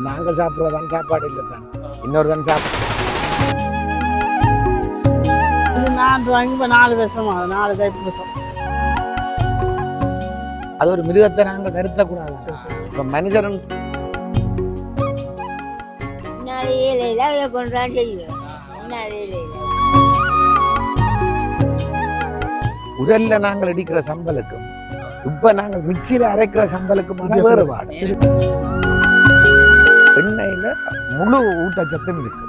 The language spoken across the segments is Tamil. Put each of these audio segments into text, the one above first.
நாங்கள் சாப்பிட்றதான் சாப்பாடு இல்லை தான் இன்னொரு தான் நான் வாங்கி இப்போ 4 வருஷம் 4 வருஷம். அது ஒரு மிருகத்தை நாங்கள் நிறுத்தக்கூடாது. இப்போ மனிதரும் உடல்ல நாங்கள் அடிக்கிற சம்பளுக்கும் இப்ப நாங்கள் மிக்சியில அரைக்கிற சம்பளுக்குமான வேறுபாடு. எண்ணெயில முழு ஊட்டச்சத்தும் இருக்கு.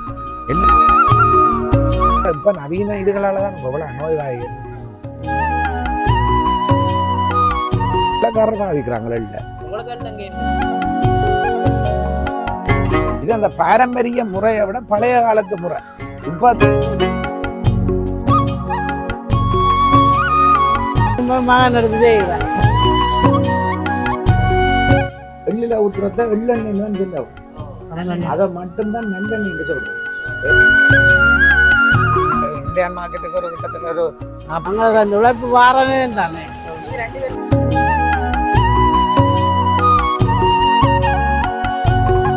இப்ப நவீன இதுகளாலதான் எவ்வளவு நோய்வாய்கள் விற்கிறாங்கள இல்ல. இது அந்த பாரம்பரிய முறையை விட பழைய காலத்து முறை. இப்ப எள்ளில ஊத்துறத எள்ளெண்ணெய் சொல்ல அதை மட்டும்தான் நல்லெண்ணெய் சொல்றோம். இந்தியன் மார்க்கெட்டுக்கு ஒரு கிட்டத்தட்ட ஒரு உழைப்பு வாரனே தானே.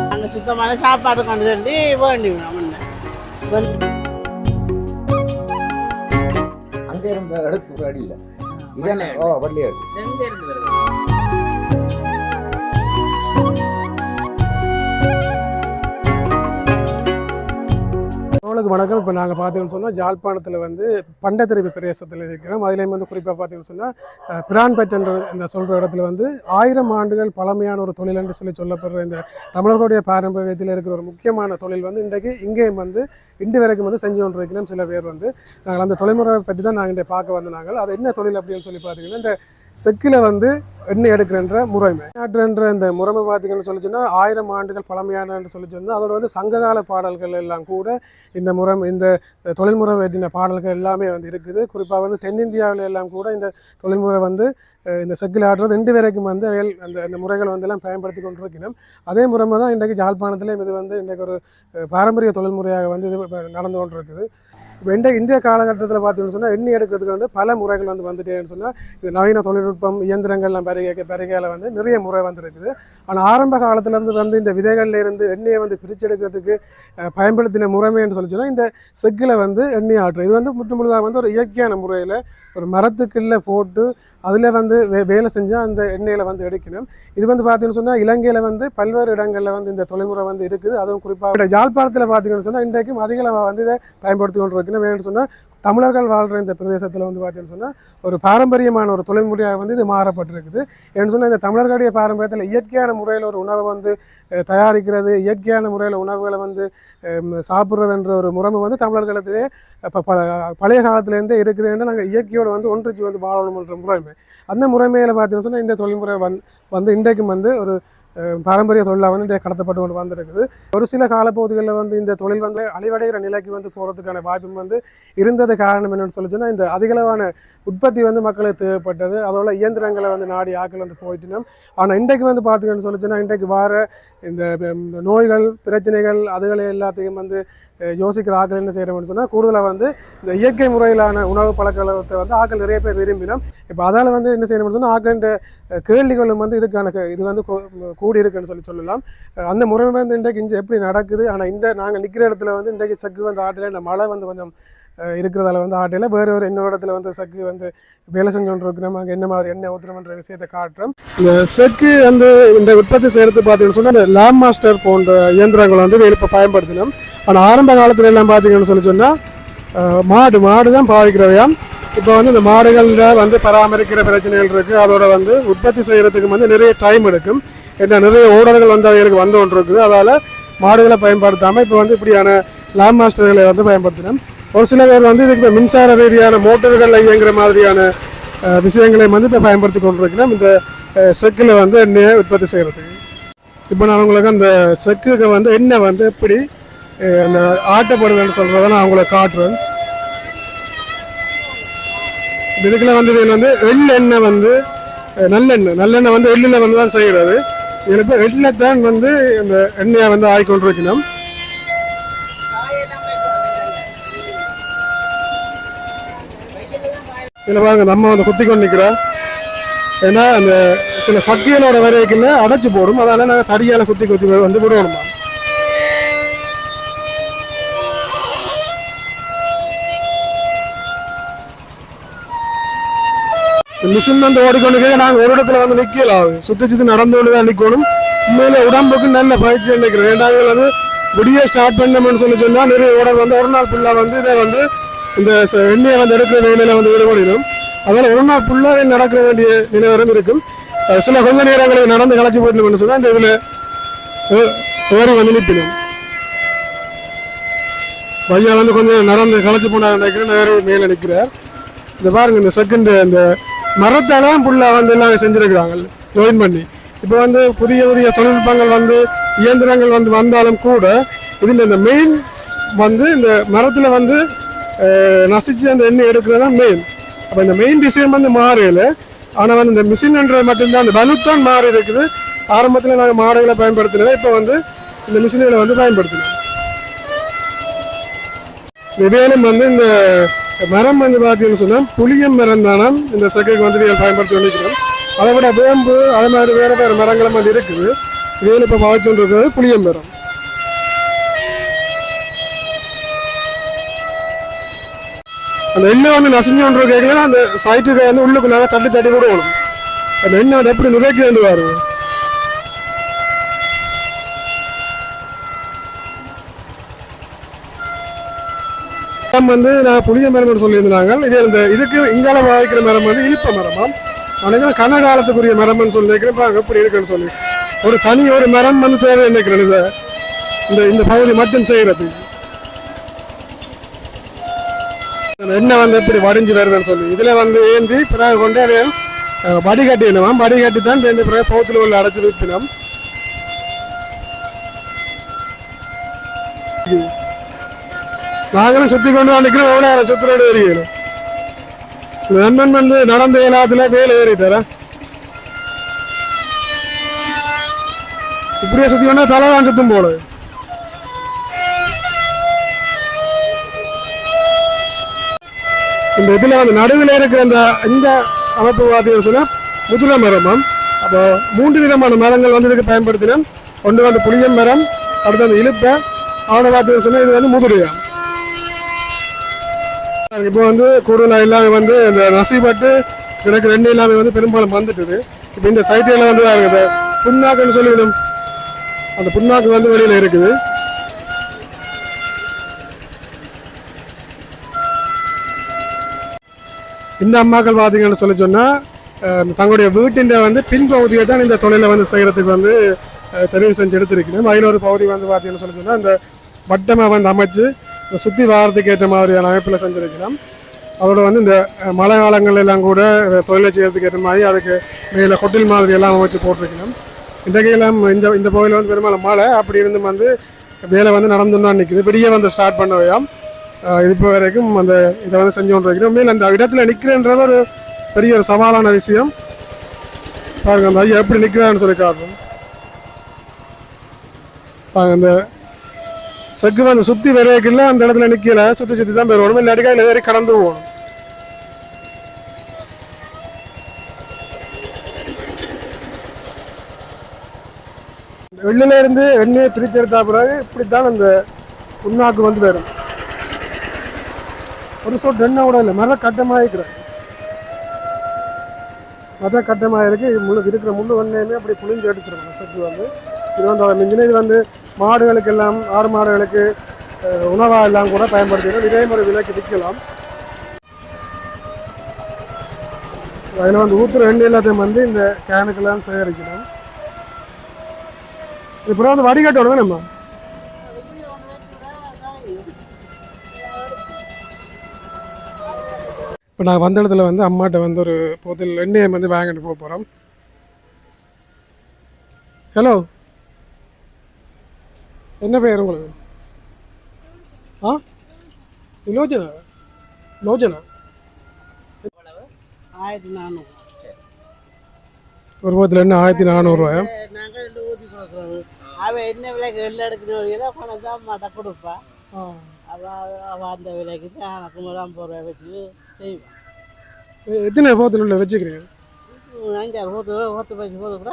நாங்கள் சுத்தமான சாப்பாடு கொண்டு சொல்லி வேண்டிவிடும். அங்கே இருந்த அடுத்து ஒரு அடியில் இதே வள்ளியாடு எங்க இருந்து வருது? வணக்கம். இப்போ நாங்கள் பார்த்தீங்கன்னு சொன்னால் ஜாழ்ப்பாணத்தில் வந்து பண்டத்திருப்பு பிரதேசத்தில் இருக்கிறோம். அதுலேயும் வந்து குறிப்பாக பார்த்தீங்கன்னு சொன்னால் பிரான்பெட் என்ற இந்த சொல்கிற இடத்துல வந்து 1000 ஆண்டுகள் பழமையான ஒரு தொழில் என்று சொல்லப்படுற இந்த தமிழர்களுடைய பாரம்பரியத்தில் இருக்கிற ஒரு முக்கியமான தொழில் வந்து இன்றைக்கு இங்கேயும் வந்து இன்று வரைக்கும் வந்து செஞ்சு கொண்டு இருக்கிறோம். சில பேர் வந்து நாங்கள் அந்த தொழில்முறை பற்றி தான் நாங்கள் இங்கே பார்க்க வந்து நாங்கள் அது என்ன தொழில் அப்படின்னு சொல்லி பார்த்தீங்கன்னா இந்த செக்கில் வந்து எண்ணெய் எடுக்கிறன்ற முறைமை நாட்டுன்ற இந்த முறைமை பார்த்தீங்கன்னு சொல்லி சொன்னால் 1000 ஆண்டுகள் பழமையான சொல்லி சொன்னால் அதோட வந்து சங்ககால பாடல்கள் எல்லாம் கூட இந்த முறைமை இந்த தொழில்முறை வெட்டின பாடல்கள் எல்லாமே வந்து இருக்குது. குறிப்பாக வந்து தென்னிந்தியாவில் எல்லாம் கூட இந்த தொழில்முறை வந்து இந்த செக்கில் ஆடுறது 2 வரைக்கும் வந்து அந்த முறைகளை வந்து எல்லாம் பயன்படுத்தி கொண்டிருக்கணும். அதே முறைமை தான் இன்றைக்கு ஜாழ்ப்பாணத்திலையும் இது வந்து இன்றைக்கு ஒரு பாரம்பரிய தொழில்முறையாக வந்து இது நடந்து கொண்டு இருக்குது. இப்போ இந்திய காலகட்டத்தில் பார்த்தீங்கன்னு சொன்னால் எண்ணெய் எடுக்கிறதுக்கு வந்து பல முறைகள் வந்து வந்துட்டேன்னு சொன்னால் இது நவீன தொழில்நுட்பம் இயந்திரங்கள்லாம் பெருகையில் வந்து நிறைய முறை வந்துருக்குது. ஆனால் ஆரம்ப காலத்துலேருந்து வந்து இந்த விதைகளில் இருந்து எண்ணெயை வந்து பிரிச்செடுக்கிறதுக்கு பயன்படுத்தின முறைமைன்னு சொல்லி சொன்னால் இந்த செக்கில் வந்து எண்ணெய் ஆட்டுறது இது வந்து முழுதாக வந்து ஒரு இயற்கையான முறையில் ஒரு மரத்துக்குள்ளே போட்டு அதில் வந்து வேலை செஞ்சால் அந்த எண்ணெயில் வந்து எடுக்கணும். இது வந்து பார்த்தீங்கன்னு சொன்னால் இலங்கையில் வந்து பல்வேறு இடங்களில் வந்து இந்த தொழில்முறை வந்து இருக்குது. அதுவும் குறிப்பாக ஜாழ்ப்பாணத்தில் பார்த்தீங்கன்னு சொன்னால் இன்றைக்கும் அதிகளவாக வந்து இதை பயன்படுத்தி கொண்டு இருக்கணும். வேணும்னு சொன்னால் தமிழர்கள் வாழ்கிற இந்த பிரதேசத்தில் வந்து பார்த்தீங்கன்னு சொன்னால் ஒரு பாரம்பரியமான ஒரு தொழில்முறையாக வந்து இது மாறப்பட்டிருக்குது. ஏன்னு சொன்னால் இந்த தமிழர்களுடைய பாரம்பரியத்தில் இயற்கையான முறையில் ஒரு உணவை வந்து தயாரிக்கிறது இயற்கையான முறையில் உணவுகளை வந்து சாப்பிட்றதுன்ற ஒரு முறைமை வந்து தமிழர்களிடத்திலே இப்போ பழைய காலத்துலேருந்தே இருக்குதுன்னு நாங்கள் இயற்கையோடு வந்து ஒன்றிச்சு வந்து வாழணுன்ற முறைமை அந்த முறைமையில் பார்த்தீங்கன்னு சொன்னால் இந்த தொழில்முறை வந்து இன்றைக்கும் வந்து ஒரு பாரம்பரிய தொழிலாக வந்து கடத்தப்பட்டு கொண்டு வந்துருக்குது. ஒரு சில காலப்பகுதிகளில் வந்து இந்த தொழில் வந்து அழிவடைகிற நிலைக்கு வந்து போகிறதுக்கான வாய்ப்பும் வந்து இருந்தது. காரணம் என்னென்னு சொல்லி சொன்னால் இந்த அதிகளவான உற்பத்தி வந்து மக்களுக்கு தேவைப்பட்டது. அதோட இயந்திரங்களை வந்து நாடி ஆக்கள் வந்து போயிட்டினோம். ஆனால் இன்றைக்கு வந்து பார்த்துக்கன்னு சொல்லி சொன்னால் இன்றைக்கு வார இந்த நோய்கள் பிரச்சனைகள் அதுகளை எல்லாத்தையும் வந்து யோசிக்கிற ஆக்கள் என்ன செய்கிறோம்னு சொன்னால் கூடுதலாக வந்து இந்த இயற்கை முறையிலான உணவு பழக்கத்தை வந்து ஆக்கள் நிறைய பேர் விரும்பினோம். இப்போ அதால் வந்து என்ன செய்யணும்னு சொன்னால் ஆக்களின் கேள்விகளும் வந்து இதுக்கான இது வந்து கூடி இருக்குன்னு சொல்லலாம். அந்த முறை வந்து இன்றைக்கு இங்கே எப்படி நடக்குது. ஆனால் இந்த நாங்கள் நிற்கிற இடத்துல வந்து இன்றைக்கு சக்கு வந்து ஆட்டில் இந்த மழை வந்து கொஞ்சம் இருக்கிறதால வந்து ஆட்டையில் வேறு இன்னொரு இடத்துல வந்து சக்கு வந்து வேலை செஞ்சு கொண்டு இருக்கிறோம். அங்கே என்ன மாதிரி எண்ணெய் ஊற்றுறோம்ன்ற விஷயத்தை காட்டுறோம். இந்த செக்கு வந்து இந்த உற்பத்தி செய்கிறது பார்த்தீங்கன்னு சொன்னால் இந்த லேம் மாஸ்டர் போன்ற இயந்திரங்களை வந்து இப்போ பயன்படுத்தினோம். ஆனால் ஆரம்ப காலத்தில் எல்லாம் பார்த்தீங்கன்னு சொல்லி சொன்னால் மாடு தான் பாவிக்கிறவையாம். இப்போ வந்து இந்த மாடுகளில் வந்து பராமரிக்கிற பிரச்சனைகள் இருக்குது. அதோட வந்து உற்பத்தி செய்கிறதுக்கு வந்து நிறைய டைம் எடுக்கும். ஏன்னா நிறைய ஓடர்கள் வந்து அவைகளுக்கு வந்து கொண்டு இருக்குது. அதால் மாடுகளை பயன்படுத்தாமல் இப்போ வந்து இப்படியான லேம் மாஸ்டர்களை வந்து பயன்படுத்தினோம். ஒரு சில பேர் வந்து இதுக்கு மின்சார ரீதியான மோட்டர்கள் இயங்குற மாதிரியான விஷயங்களை வந்து இப்போ பயன்படுத்தி கொண்டிருக்கிறோம் இந்த செக்கில் வந்து எண்ணெயை உற்பத்தி செய்கிறதுக்கு. இப்போ நான் உங்களுக்கு அந்த செக்குக்கு வந்து எண்ணெய் வந்து எப்படி அந்த ஆட்டப்படுதுன்னு சொல்கிறத நான் அவங்களை காட்டுறேன். இதுக்குள்ள வந்து இதில் வந்து எள்ளெண்ணெய் வந்து நல்லெண்ணெய் வந்து எள்ளில் வந்து தான் செய்கிறது. இதில் இப்போ எள்ளில் தான் வந்து இந்த எண்ணெயை வந்து ஆகிக்கொண்டிருக்கணும். இதில் பாருங்க நம்ம வந்து குத்தி கொண்டு நிற்கிறோம். ஏன்னா அந்த சில சக்கிகளோட வரைக்குள்ள அடைச்சு போடும், அதனால நாங்கள் தடியால் குத்தி குத்தி வந்து விடணுமா. மிஷின் வந்து ஓடிக்கொண்டு நாங்கள் ஒரு இடத்துல வந்து நிற்கலாம், சுற்றி சுற்றி நடந்து கொண்டு தான் நிற்கணும். உண்மையில உடம்புக்கு நல்ல பயிற்சி நினைக்கிறேன். ரெண்டாவது வந்து விடிய ஸ்டார்ட் பண்ணோம்னு சொன்னால் நிறைய உடம்பு வந்து ஒரு நாள் ஃபுல்லாக வந்து இதை வந்து இந்த எண்ணெயை வந்து எடுக்கிற வேலையில் வந்து ஈடுபடிடும். அதனால் ஒரு நாள் ஃபுல்லாக நடக்க வேண்டிய நிலவரம் இருக்கும். சில கொஞ்ச நேரங்களை நடந்து களைச்சி போயிடணும்னு சொன்னால் இந்த இதில் ஏறி வந்து நிற்கணும். பையன் வந்து கொஞ்சம் நடந்து களைச்சி போனாங்க நினைக்கிறேன், ஏறி மேலே நிற்கிறார். இந்த பாருங்க இந்த செகண்ட் இந்த மரத்தாலாம் ஃபுல்லாக வந்து எல்லாம் செஞ்சுருக்கிறாங்க ஜாயின் பண்ணி. இப்போ வந்து புதிய புதிய தொழில்நுட்பங்கள் வந்து இயந்திரங்கள் வந்து வந்தாலும் கூட இதில் இந்த மெயின் வந்து இந்த மரத்தில் வந்து நசிச்சு அந்த எண்ணெய் எடுக்கிறது தான் மெயின். அப்போ இந்த மெயின் டிசைன் வந்து மாறல, ஆனால் வந்து இந்த மிஷின்ன்றது மட்டும்தான் அந்த பலுத்தான் மாறி இருக்குது. ஆரம்பத்தில் நாங்கள் மாடுகளை பயன்படுத்தினோம், இப்போ வந்து இந்த மிஷின்களை வந்து பயன்படுத்தினோம். இதேனும் வந்து இந்த மரம் வந்து பார்த்தீங்கன்னு சொன்னால் புளியம் மரம் தானே இந்த செக்கைக்கு வந்து பயன்படுத்தி நினைக்கிறோம். அதை விட வேம்பு அதே மாதிரி வேறு வேறு மரங்களும் வந்து இருக்குது. இதில் இப்போ பாய்ச்சல் இருக்கிறது புளியம் மரம். அந்த எண்ணெய் வந்து நசிஞ்சு கொண்டு கேட்கலாம், அந்த சைட்டுக்கு வந்து உள்ளுக்குள்ளாக தட்டி தட்டி விடணும். அந்த எண்ணெய் வந்து எப்படி நுரைக்கு வந்து வரும். வந்து நான் புளிய மரம் சொல்லியிருந்தாங்க. இது இந்த இதுக்கு இங்கால வாய்க்கிற மரம் வந்து இழுப்ப மரமாம். ஆனால் கன காலத்துக்குரிய மரம்னு சொல்லியிருக்கிறேன். எப்படி இருக்குன்னு சொல்லி ஒரு தனி ஒரு மரம் வந்து தேவை நினைக்கிறேன் இந்த இந்த பகுதி மட்டும் செய்யறது. எண்ணெய் வந்து எப்படி வடிஞ்சு வருதுன்னு சொல்லி இதில் வந்து ஏந்தி பிறகு கொண்டு அதை வடிகட்டினோம். வடிகட்டி தான் ரெண்டு பிறகு பௌத்தில் உள்ள அடைச்சி விற்பினோம். நாங்களும் சுற்றி கொண்டு நிற்கிறோம். எவ்வளோ சுற்றுலோடு ஏறிக்கணும். நண்பன் வந்து நடந்த ஏலாத்துல வேலை ஏறிட்டார இப்படியே சுற்றி கொண்டா தலைதான் சுத்தும் போல. இந்த இதில் வந்து நடுவில் இருக்கிற இந்த அமைப்பு பார்த்தீங்கன்னு சொன்னால் முதுலை மரமாம். அப்போ 3 விதமான மரங்கள் வந்து இதுக்கு பயன்படுத்தினோம். ஒன்று வந்து புளியம் மரம், அடுத்து வந்து இழுப்பை, அவனை பார்த்தீங்கன்னு சொன்னால் இது வந்து முதுலையாம். இப்போ வந்து கூடுதலாக எல்லாமே வந்து இந்த நசிப்பட்டு எனக்கு 2 எல்லாமே வந்து பெரும்பாலும் வந்துட்டுது. இப்போ இந்த சைட்டில் வந்து புண்ணாக்குன்னு சொல்லிவிடும், அந்த புண்ணாக்கு வந்து வெளியில் இருக்குது. இந்த அம்மாக்கள் பார்த்தீங்கன்னு சொல்லி சொன்னால் தங்களுடைய வீட்டின் வந்து பின்பகுதியை தான் இந்த தொழிலை வந்து செய்கிறதுக்கு வந்து தெரிவு செஞ்சு எடுத்திருக்கணும். அதில் ஒரு பகுதி வந்து பார்த்தீங்கன்னு சொல்லி சொன்னால் இந்த வட்டமாக வந்து அமைச்சு சுற்றி வாரத்துக்கு ஏற்ற மாதிரியான அமைப்பில் செஞ்சுருக்கலாம். அதோட வந்து இந்த மழை காலங்கள் எல்லாம் கூட தொழிலை செய்யறதுக்கு ஏற்ற மாதிரி அதுக்கு மேலே ஹோட்டல் மாதிரி எல்லாம் அமைச்சு போட்டிருக்கணும். இன்றைக்கெல்லாம் இந்த பகுதியில் வந்து பெரும்பாலும் மழை அப்படி இருந்து வந்து வேலை வந்து நடந்துன்னு தான் நிற்குது. பெரிய வந்து ஸ்டார்ட் பண்ணவையாம். இப்போ வரைக்கும் அந்த இதை வந்து செஞ்சு கொண்டு வைக்கிறோம். மேலே அந்த இடத்துல நிற்கிறேன்றது ஒரு பெரிய ஒரு சவாலான விஷயம். பாருங்க அந்த ஐயா எப்படி நிற்கிறான்னு சொல்லி காட்டுறோம். பாருங்க அந்த செக்கு வந்து சுற்றி வரைக்கல அந்த இடத்துல நிற்கல, சுற்றி சுற்றி தான் போயிடணும். இல்லாட்டிக்கா இல்லை வேறு கடந்து போகணும். வெளியில இருந்து எண்ணெயை பிரித்து எடுத்தா பிறகு இப்படித்தான் அந்த புண்ணாக்கு வந்து வரும். ஒரு சொட்டு எண்ணெய் கூட இல்லை, மர கட்டமாக இருக்கிற மர கட்டமாக இருக்கு. முள்ளு இருக்கிற முள்ளு எண்ணெயுமே அப்படி புளிஞ்சு எடுத்துருவோம் செக்கு வந்து. இது வந்து அதை மிஞ்சின இது வந்து மாடுகளுக்கு எல்லாம் ஆடு மாடுகளுக்கு உணவாக எல்லாம் கூட பயன்படுத்திக்கிறோம். இதே மாதிரி விலைக்கு விற்கலாம். அதில் வந்து ஊற்றுற எண்ணெய் எல்லாத்தையும் வந்து இந்த கேனுக்கெல்லாம் சேகரிக்கணும். இப்போ வந்து வடிகட்டணும் நம்ம. இப்போ நான் வந்த இடத்துல வந்து அம்மாட்ட வந்து ஒரு போதில் எண்ணெயை வந்து வாங்கிட்டு போக போகிறோம். ஹலோ, என்ன பேர் உங்களுக்கு? லோஜனா? லோஜனா 1400 ஒரு போதில் என்ன 1400 ரூபாயா? நாங்கள் ஊற்றி கொடுக்குறோம். அவன் என்ன விலைக்கு வெளில எடுக்கணும் பணம் தான் மாட்ட கொடுப்பா. அவள் அந்த விலைக்கு தான் எனக்கு 50 ரூபாய் வச்சு செய்வான். எத்தனை போதில் உள்ள வச்சுக்கிறீங்க? அஞ்சாறு பத்து பைசு போது கூட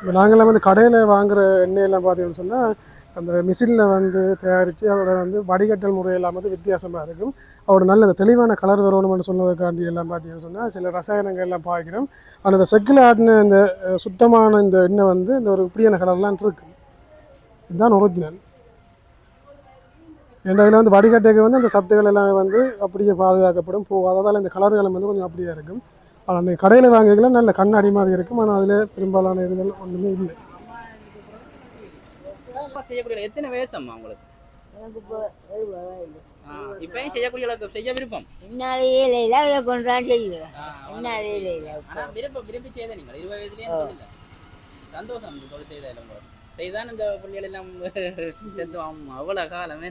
இப்போ நாங்களாம் வந்து கடையில் வாங்குற எண்ணெயெல்லாம் பார்த்தீங்கன்னு சொன்னால் அந்த மிஷினில் வந்து தயாரித்து அதோட வந்து வடிகட்டல் முறையெல்லாம் வந்து வித்தியாசமாக இருக்கும். அதோட நல்ல தெளிவான கலர் வரணும்னு சொன்னதுக்காண்டி எல்லாம் பார்த்தீங்கன்னு சொன்னால் சில ரசாயனங்கள் எல்லாம் பாய்க்கிறோம். ஆனால் அந்த செக்கில் ஆட்டின இந்த சுத்தமான இந்த எண்ணெய் வந்து இந்த ஒரு இப்படியான கலர்லாம் இருக்குது. இதுதான் ஒரிஜினல். ஏன்னா இதில் வந்து வடிகட்டைக்கு வந்து அந்த சத்துக்கள் எல்லாமே வந்து அப்படியே பாதுகாக்கப்படும் போகாததால் இந்த கலர்களும் வந்து கொஞ்சம் அப்படியே இருக்கும். ஆனால் அந்த கடையில் வாங்கிக்கலாம் நல்ல கண்ணாடி மாதிரி இருக்கும். ஆனால் அதில் பெரும்பாலான இதுகள் ஒன்றுமே இல்லை. செய்யக்கூடிய எத்தனை வயசம்மா உங்களுக்கு? எனக்கு இப்போ 70 வயது. இப்பயும் செய்யக்கூடிய அளவுக்கு செய்ய விருப்பம்? என்னாலேயே இல்லை அதை கொண்டாந்து செய்கிறேன். என்னாலேயே இல்லை. ஆனால் விரும்பி செய்த நீங்கள் 20 வயதுலேயே தொழில் சந்தோஷம் தொழில் செய்தால் உங்களுக்கு செய்தான் இந்த பிள்ளைகள் எல்லாம் செத்துவாம் அவ்வளோ காலமே.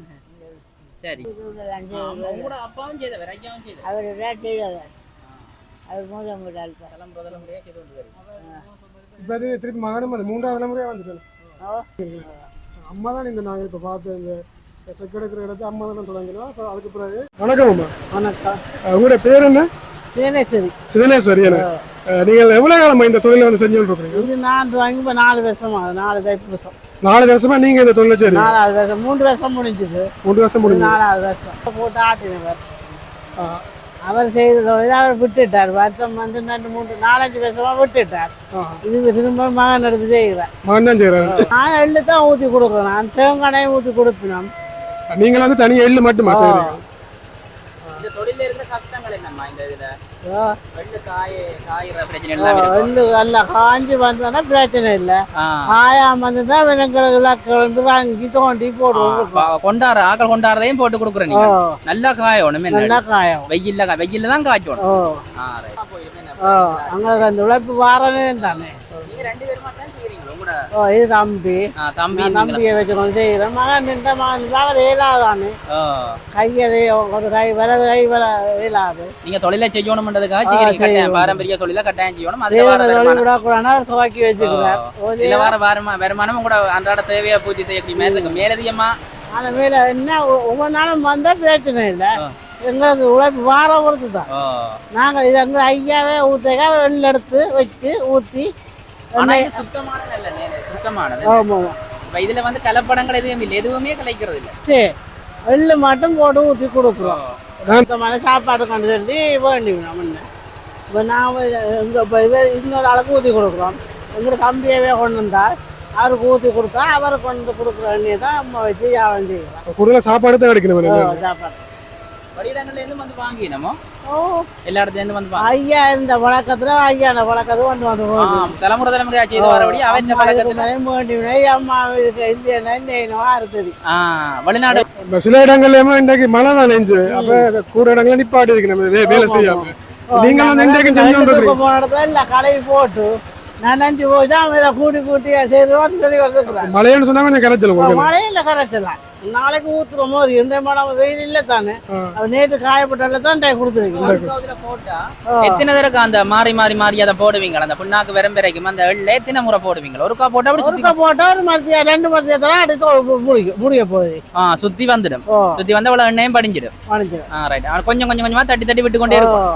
சரி, உங்களோட அப்பாவும் செய்தவர், ஐயாவும் செய்தார்? அவர் செய்தவர். அவர் மூலம் தலைமுறையாக செய்து கொண்டு வருது. இப்போ அது திருப்பி மகனும் அது 3வது தலைமுறையாக வந்துட்டேன். அம்மா தான் இந்த நாங்கள் இப்போ பார்த்து இந்த செக்கெடுக்கிற இடத்த அம்மா தானே தொடங்கினோம். அப்போ அதுக்கு பிறகு வணக்கம் அம்மா. வணக்கம். உங்களோட பேர் என்ன? சிவனேஸ்வரி. சிவனேஸ்வரி. நீங்கள் எவ்வளோ காலமாக இந்த தொழிலை வந்து செஞ்சு கொண்டிருக்கீங்க? இது நான் வாங்கி இப்போ 4 வருஷமா 4 வருஷம். 4 வருஷமா நீங்கள் இந்த தொழிலை சரி? 4வது வருஷம். 3 வருஷம் முடிஞ்சுது. 3 வருஷம் முடிஞ்சு. 4வது வருஷம் போட்டு ஆட்டினவர். அவர் செய்த தொழில் அவர் விட்டுட்டார். வருஷம் வந்து 4-5 வருஷமா விட்டுட்டார். இது திரும்ப மகன் எடுத்து செய்கிறேன். மகன் தான் செய்கிறாரு. நான் எள்ளு தான் ஊற்றி கொடுக்குறேன். நான் தேங்காயும் ஊற்றி கொடுப்பினோம். நீங்கள் வந்து தனியாக எள்ளு மட்டுமா செய்கிறீங்க? இந்த தொழில இருந்த கஷ்டங்கள் என்னம்மா இந்த இதுல? எள்ளு காயிற பிரச்சனை எள்ளு நல்லா காஞ்சி வந்தோன்னா பிரச்சனை இல்லை. காயாம வந்துட்டா விலங்குகளுக்கு வாங்கி தோண்டி போடுவோம். ஆக்கள் கொண்டாடுறதையும் போட்டு கொடுக்குறேன். நல்லா காயணும். நல்லா காயும். வெயில்ல தான் காய்ச்சணும். அங்க அந்த உழைப்பு வாரனே தானே. நீங்க 2 பேருமா தான் செய்றீங்களா? இது தம்பியை வச்சுக்கொண்டு செய்கிறேன். மகன் நின்ற மகன் இயலாதானே. கையதே ஒரு கை வலது கை இயலாது. நீங்க தொழிலை செய்யணும்ன்றதுக்காக பாரம்பரிய தொழில கட்டாயம் செய்யணும். துவக்கி வச்சுக்கிறார். வருமானம் கூட அன்றாட தேவையா பூர்த்தி செய்யக்கூடிய மாதிரி இருக்கு. மேலதிகமா அந்த மேல என்ன ஒவ்வொரு நாளும் வந்தா பிரச்சனை இல்லை. எங்களுக்கு உழைப்பு வாரம் பொறுத்து தான். நாங்கள் இது எங்க ஐயாவே ஊத்தக்கா வெளில எடுத்து வச்சு ஊற்றி சுத்தமானது. இதுல வந்து கலப்படங்கள் எதுவும் இல்லை, எதுவுமே கலைக்கிறது இல்லை. சரி, எள்ளு மட்டும் போட்டு ஊற்றி கொடுக்குறோம். சுத்தமான சாப்பாடு கொண்டு சொல்லி வேண்டிவிடும். முன்ன இப்போ நான் இன்னொரு ஆளுக்கு ஊற்றி கொடுக்குறோம். எங்களுக்கு கம்பியவே கொண்டு வந்தால் அவருக்கு ஊற்றி கொடுத்தா அவருக்கு கொண்டு கொடுக்குற எண்ணெயை தான் நம்ம வச்சு வியாபாரம் செய்யலாம். கூடுதலாக சாப்பாடு தான் கிடைக்கணும். சாப்பாடு வெளியிடங்கள்லேருந்து வந்து வாங்கினோமோ எல்லா இடத்துலேருந்து வந்து ஐயா இந்த வழக்கத்துல ஐயா அந்த வழக்கத்தை வந்து தலைமுறையா செய்து வரபடி அவன் அம்மா இல்லையா இருக்குது. வெளிநாடு சில இடங்கள்லயுமே இன்றைக்கு மழை தான் நெஞ்சு. அப்ப கூட இடங்கள்ல நிப்பாட்டி இருக்கு நம்ம வேலை செய்யாம. நீங்க வந்து இன்றைக்கு செஞ்சு போன இடத்துல இல்ல கலவி போட்டு நான் நஞ்சு போய் தான் கூட்டி செய்யறோம்னு சொல்லி வந்துருக்குறேன். மழைன்னு சொன்னா கொஞ்சம் கரைச்சலும் மழையில கரைச்சலாம். நாளைக்கு ஊத்துறோமோ ஒரு மழை வெயில் இல்ல தானே. நேற்று காயப்பட்டால தான் போட்டா எத்தனை தடவை அந்த மாறி மாறி மாறி அதை போடுவீங்களா? அந்த புண்ணாக்கு வெறும் அந்த எள்ளு எத்தனை முறை போடுவீங்களா? ஒருக்கா போட்டா போட்டா ஒரு மரத்தியா 2 மரத்தியத்தான் அடுத்து முடிய போகுது. சுத்தி வந்துடும். சுத்தி வந்து அவ்வளவு எண்ணெயும் படிஞ்சிடும். கொஞ்சம் கொஞ்சமா தட்டி தட்டி விட்டு கொண்டே இருக்கும்.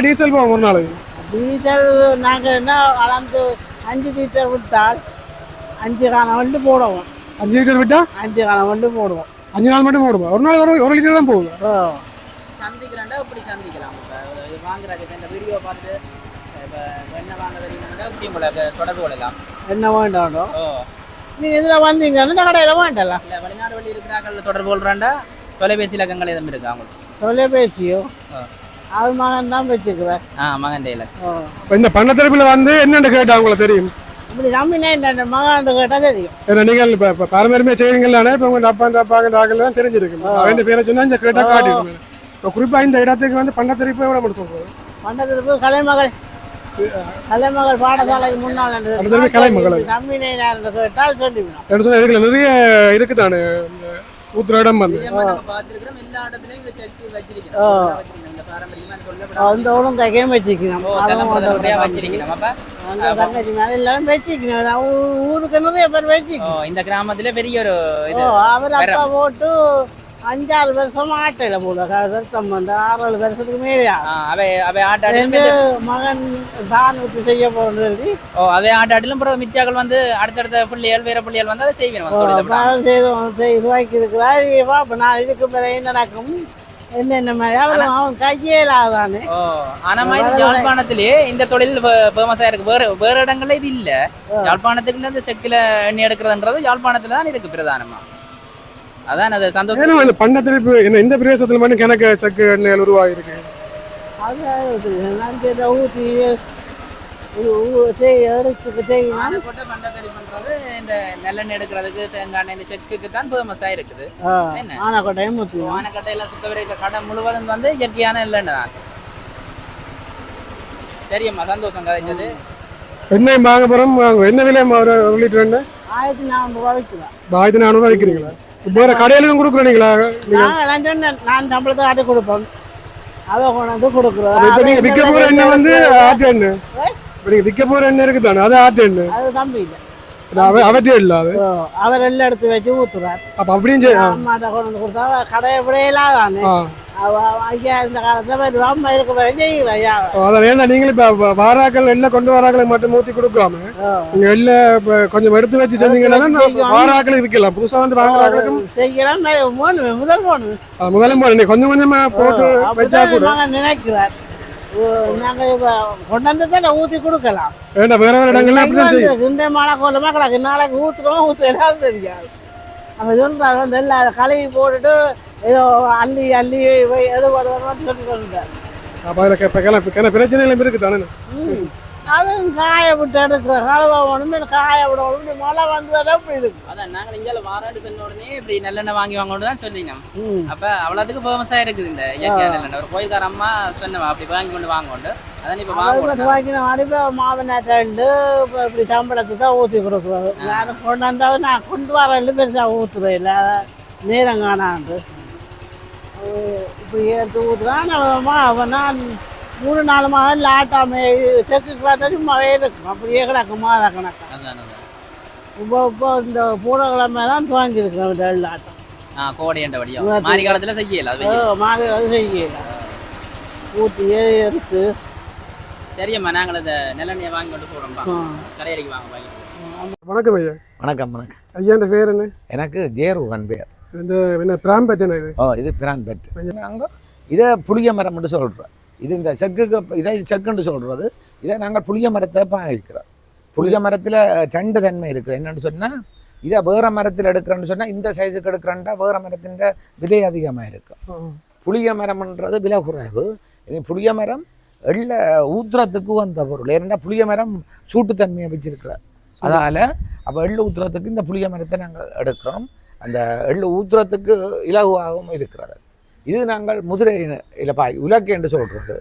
டீசல் ஒரு நாள் டீசல் நாங்க என்ன அளந்து 5 லிட்டர் விட்டால் 5 காலம் வந்து போடுவோம். 5 லிட்டர் விட்டா 5 காலம் வந்து போடுவோம். 5 நாள் மட்டும் போடுவோம். ஒரு நாள் 1 லிட்டர் தான் போகுது. சந்திக்கிறாண்டா இப்படி சந்திக்கலாம். வாங்குறாங்க இந்த வீடியோ பார்த்து என்ன வாங்க வரீங்கன்னா இப்படி உங்களுக்கு தொடர்பு கொள்ளலாம். என்ன வேண்டாம் நீங்க இதுல வந்தீங்கன்னா இந்த கடையில வேண்டலாம். இல்ல வெளிநாடு வெளியே இருக்கிறாங்க தொடர்பு கொள்றாண்டா தொலைபேசி இலக்கங்கள் எதுவும் இருக்கு அவங்களுக்கு? தொலைபேசியோ அது மகன் தான் வச்சுக்குவேன். மகன் டெய்ல இந்த பண்ண தரப்புல வந்து என்னன்னு கேட்டா உங்களுக்கு தெரியும். இப்படி நம்பினா இந்த மகன் கேட்டா தெரியும். ஏன்னா நீங்கள் இப்போ பாரம்பரியமே செய்வீங்களானே இப்போ உங்கள் அப்பாங்க தெரிஞ்சிருக்கு. அவன் பேரை சொன்னா இந்த கேட்டா காட்டிடுங்க. இப்போ குறிப்பாக இந்த இடத்துக்கு வந்து பண்ண தரப்பு எவ்வளோ மட்டும் சொல்றது? பண்ண தரப்பு கலைமகள் பாடசாலைக்கு முன்னால் நம்பினை கேட்டால் சொல்லிவிடும். இதுல நிறைய இருக்குதானே ஊத்துற இடம் வந்து இந்த கிராமத்துல பெரிய ஒரு அவர் அப்பா போட்டு 5-6 வருஷம் ஆட்டையில போல வருஷம் வந்து 6-7 வருஷத்துக்கு மேலே அவை ஆட்டாடிலும் மகன் தான் விட்டு செய்ய போறது. அவை ஆட்டாடிலும் பிறகு மிச்சாக்கள் வந்து அடுத்தடுத்த பிள்ளைகள் வேற பிள்ளைகள் வந்து அதை செய்வேன் செய்து வாய்க்கிருக்கிறார். இப்போ நான் இதுக்கு பிறகு என்ன நடக்கும் என்னென்ன மாதிரி அவன் கையேலாதானே. ஆனா மாதிரி யாழ்ப்பாணத்திலே இந்த தொழில் ஃபேமஸா இருக்கு. வேற இடங்கள்ல இது இல்ல. யாழ்ப்பாணத்துக்கு இந்த செக்கில எண்ணெய் எடுக்கிறதுன்றது யாழ்ப்பாணத்துல தான் இருக்கு பிரதானமா. அதான் அது சந்தோஷம். இந்த பண்டத்திருப்பு என்ன இந்த பிரதேசத்துல மட்டும் கணக்கு செக்கு எண்ணெய் உருவாகிருக்கு. அது நான் ஊற்றி பண்றது இந்த நெல்லெண்ணெய் எடுக்கிறதுக்கு தேங்காய் இந்த செக்குக்கு தான் ஃபேமஸா இருக்குது. ஆனக்கட்டையில சுத்தவரை கடை முழுவதும் வந்து இயற்கையான நெல்லெண்ணெய் தான். தெரியுமா? சந்தோஷம் கதைச்சது. எண்ணெய் வாங்க போறோம். என்ன விலை ஒரு லிட்டர் எண்ணெய்? 1400 விற்கிறேன். 1400 விற்கிறீங்களா? வேற கடையிலும் கொடுக்குறீங்களா? நான் சம்பளத்தை ஆட்டி கொடுப்போம். அதை கொண்டாந்து கொடுக்குறோம். இப்போ நீங்க விற்க போற எண்ணெய் வந்து ஆட்டு எண்ணெய். இப்போ நீங்க விற்க போற எண்ணெய் இருக்கு தானே, அது ஆட்டு எண்ணெய். அது தம்பி இல்லை, அவற்றே இல்லை. அது அவர் எல்லாம் எடுத்து வச்சு ஊத்துறாரு. அப்போ அப்படின்னு அம்மாட்ட கொண்டு வந்து கொடுத்தா கடை எப்படியே இல்லாதானே. ஐயா இந்த காலத்துல வருவாம இருக்க செய்யல ஐயா. அதான் ஏன்னா நீங்களும் இப்போ வாராக்கள் எல்லாம் கொண்டு வாராக்களை மட்டும் ஊற்றி கொடுக்காம நீங்க எல்லாம் கொஞ்சம் எடுத்து வச்சு செஞ்சீங்கன்னா வாராக்கள் இருக்கலாம். புதுசா வந்து வாங்குறாங்களுக்கும் செய்யலாம். முதல் போகணும் கொஞ்சம் கொஞ்சமா போட்டு வச்சா கூட நினைக்கிறார். நாங்க கொண்டு வந்து தான் ஊற்றி கொடுக்கலாம். வேற வேற இடங்கள்ல அப்படிதான் செய்யும். இந்த மழை கோலமா கிடக்கு, நாளைக்கு ஊற்றுறோம் ஊற்றுலாம் தெரியாது. அவங்க சொல்றாங்க நெல்லை கழுவி போட்டுட்டு ஏதோ அள்ளி எது வருவான்னு சொல்லி சொல்லிட்டார். அப்போ அதில் பிரச்சனை எல்லாம் இருக்கு தானே. அதுவும் காய விட்டு எடுக்கிற கழுவ ஒன்று காய விட ஒன்று மழை வந்ததால் அப்படி இருக்கு. அதான் நாங்கள் இங்கே வாராடு சொன்ன உடனே இப்படி நல்லெண்ணெய் வாங்கி வாங்கணும் தான் சொல்லினோம். அப்போ அவ்வளோத்துக்கு ஃபேமஸாக இருக்குது இந்த இயற்கை நல்லெண்ணெய். ஒரு கோயில்கார அம்மா சொன்னவா அப்படி வாங்கி கொண்டு வாங்கொண்டு அதான் இப்போ வாங்கின அடிப்பை மாவனாட்டு இப்போ இப்படி சம்பளத்துக்கு தான் ஊற்றி கொடுக்குறது. யாரும் கொண்டு வந்தாலும் நான் கொண்டு வரல பெருசாக ஊற்றுவேன் இல்லை, நேரம் காணாண்டு இப்படி எடுத்து ஊற்றுறான். நான் 3-4 மாதம் லாட்டாமே செக்கு கிளாத்தாச்சு சும்மாவே இருக்கும், அப்படியே கிடக்கும் மாத கணக்கு. இப்போ இந்த பூரக்கிழமை தான் துவங்கியிருக்கேன் லாட்டம். கோடை என்ற வழியாக மாறி காலத்தில் செய்யல, மாறி காலத்தில் செய்யல ஊற்றியே எடுத்து. சரியம்மா, நாங்கள் இந்த நெல்லெண்ணெயை வாங்கி கொண்டு போகிறோம். கடையடிக்கு வாங்க. வணக்கம் ஐயா. வணக்கம் வணக்கம் ஐயா. இந்த பேர் என்ன? எனக்கு ஜேருவன் பேர். இந்த என்ன பிராம்பெட் என்ன இது? இது பிராம்பெட். நாங்கள் இதை புளிய மரம்னு சொல்கிறோம். இது இந்த செக்குக்கு இதை செக்குன்னு சொல்கிறது. இதை நாங்கள் புளிய மரத்தை பாய்க்கிறோம். புளிய மரத்தில் 2 தன்மை இருக்குது. என்னென்னு சொன்னால் இதை வேறு மரத்தில் எடுக்கிறேன்னு சொன்னால் இந்த சைஸுக்கு எடுக்கிறேன்டா வேறு மரத்தின் விலை அதிகமாக இருக்கும். புளிய மரம்ன்றது விலை குறைவு. இது புளிய மரம் எள்ள ஊத்துறதுக்கு வந்த பொருள். ஏன்னா புளிய மரம் சூட்டுத்தன்மையை வச்சிருக்கிறார். அதனால் அப்போ எள்ளு ஊத்துறதுக்கு இந்த புளிய மரத்தை நாங்கள் எடுக்கிறோம். அந்த எள்ளு ஊத்துறதுக்கு இலகுவாகவும் இருக்கிறது. இது நாங்கள் முதிரை இலப்பாய் உலக்கு என்று சொல்கிறது.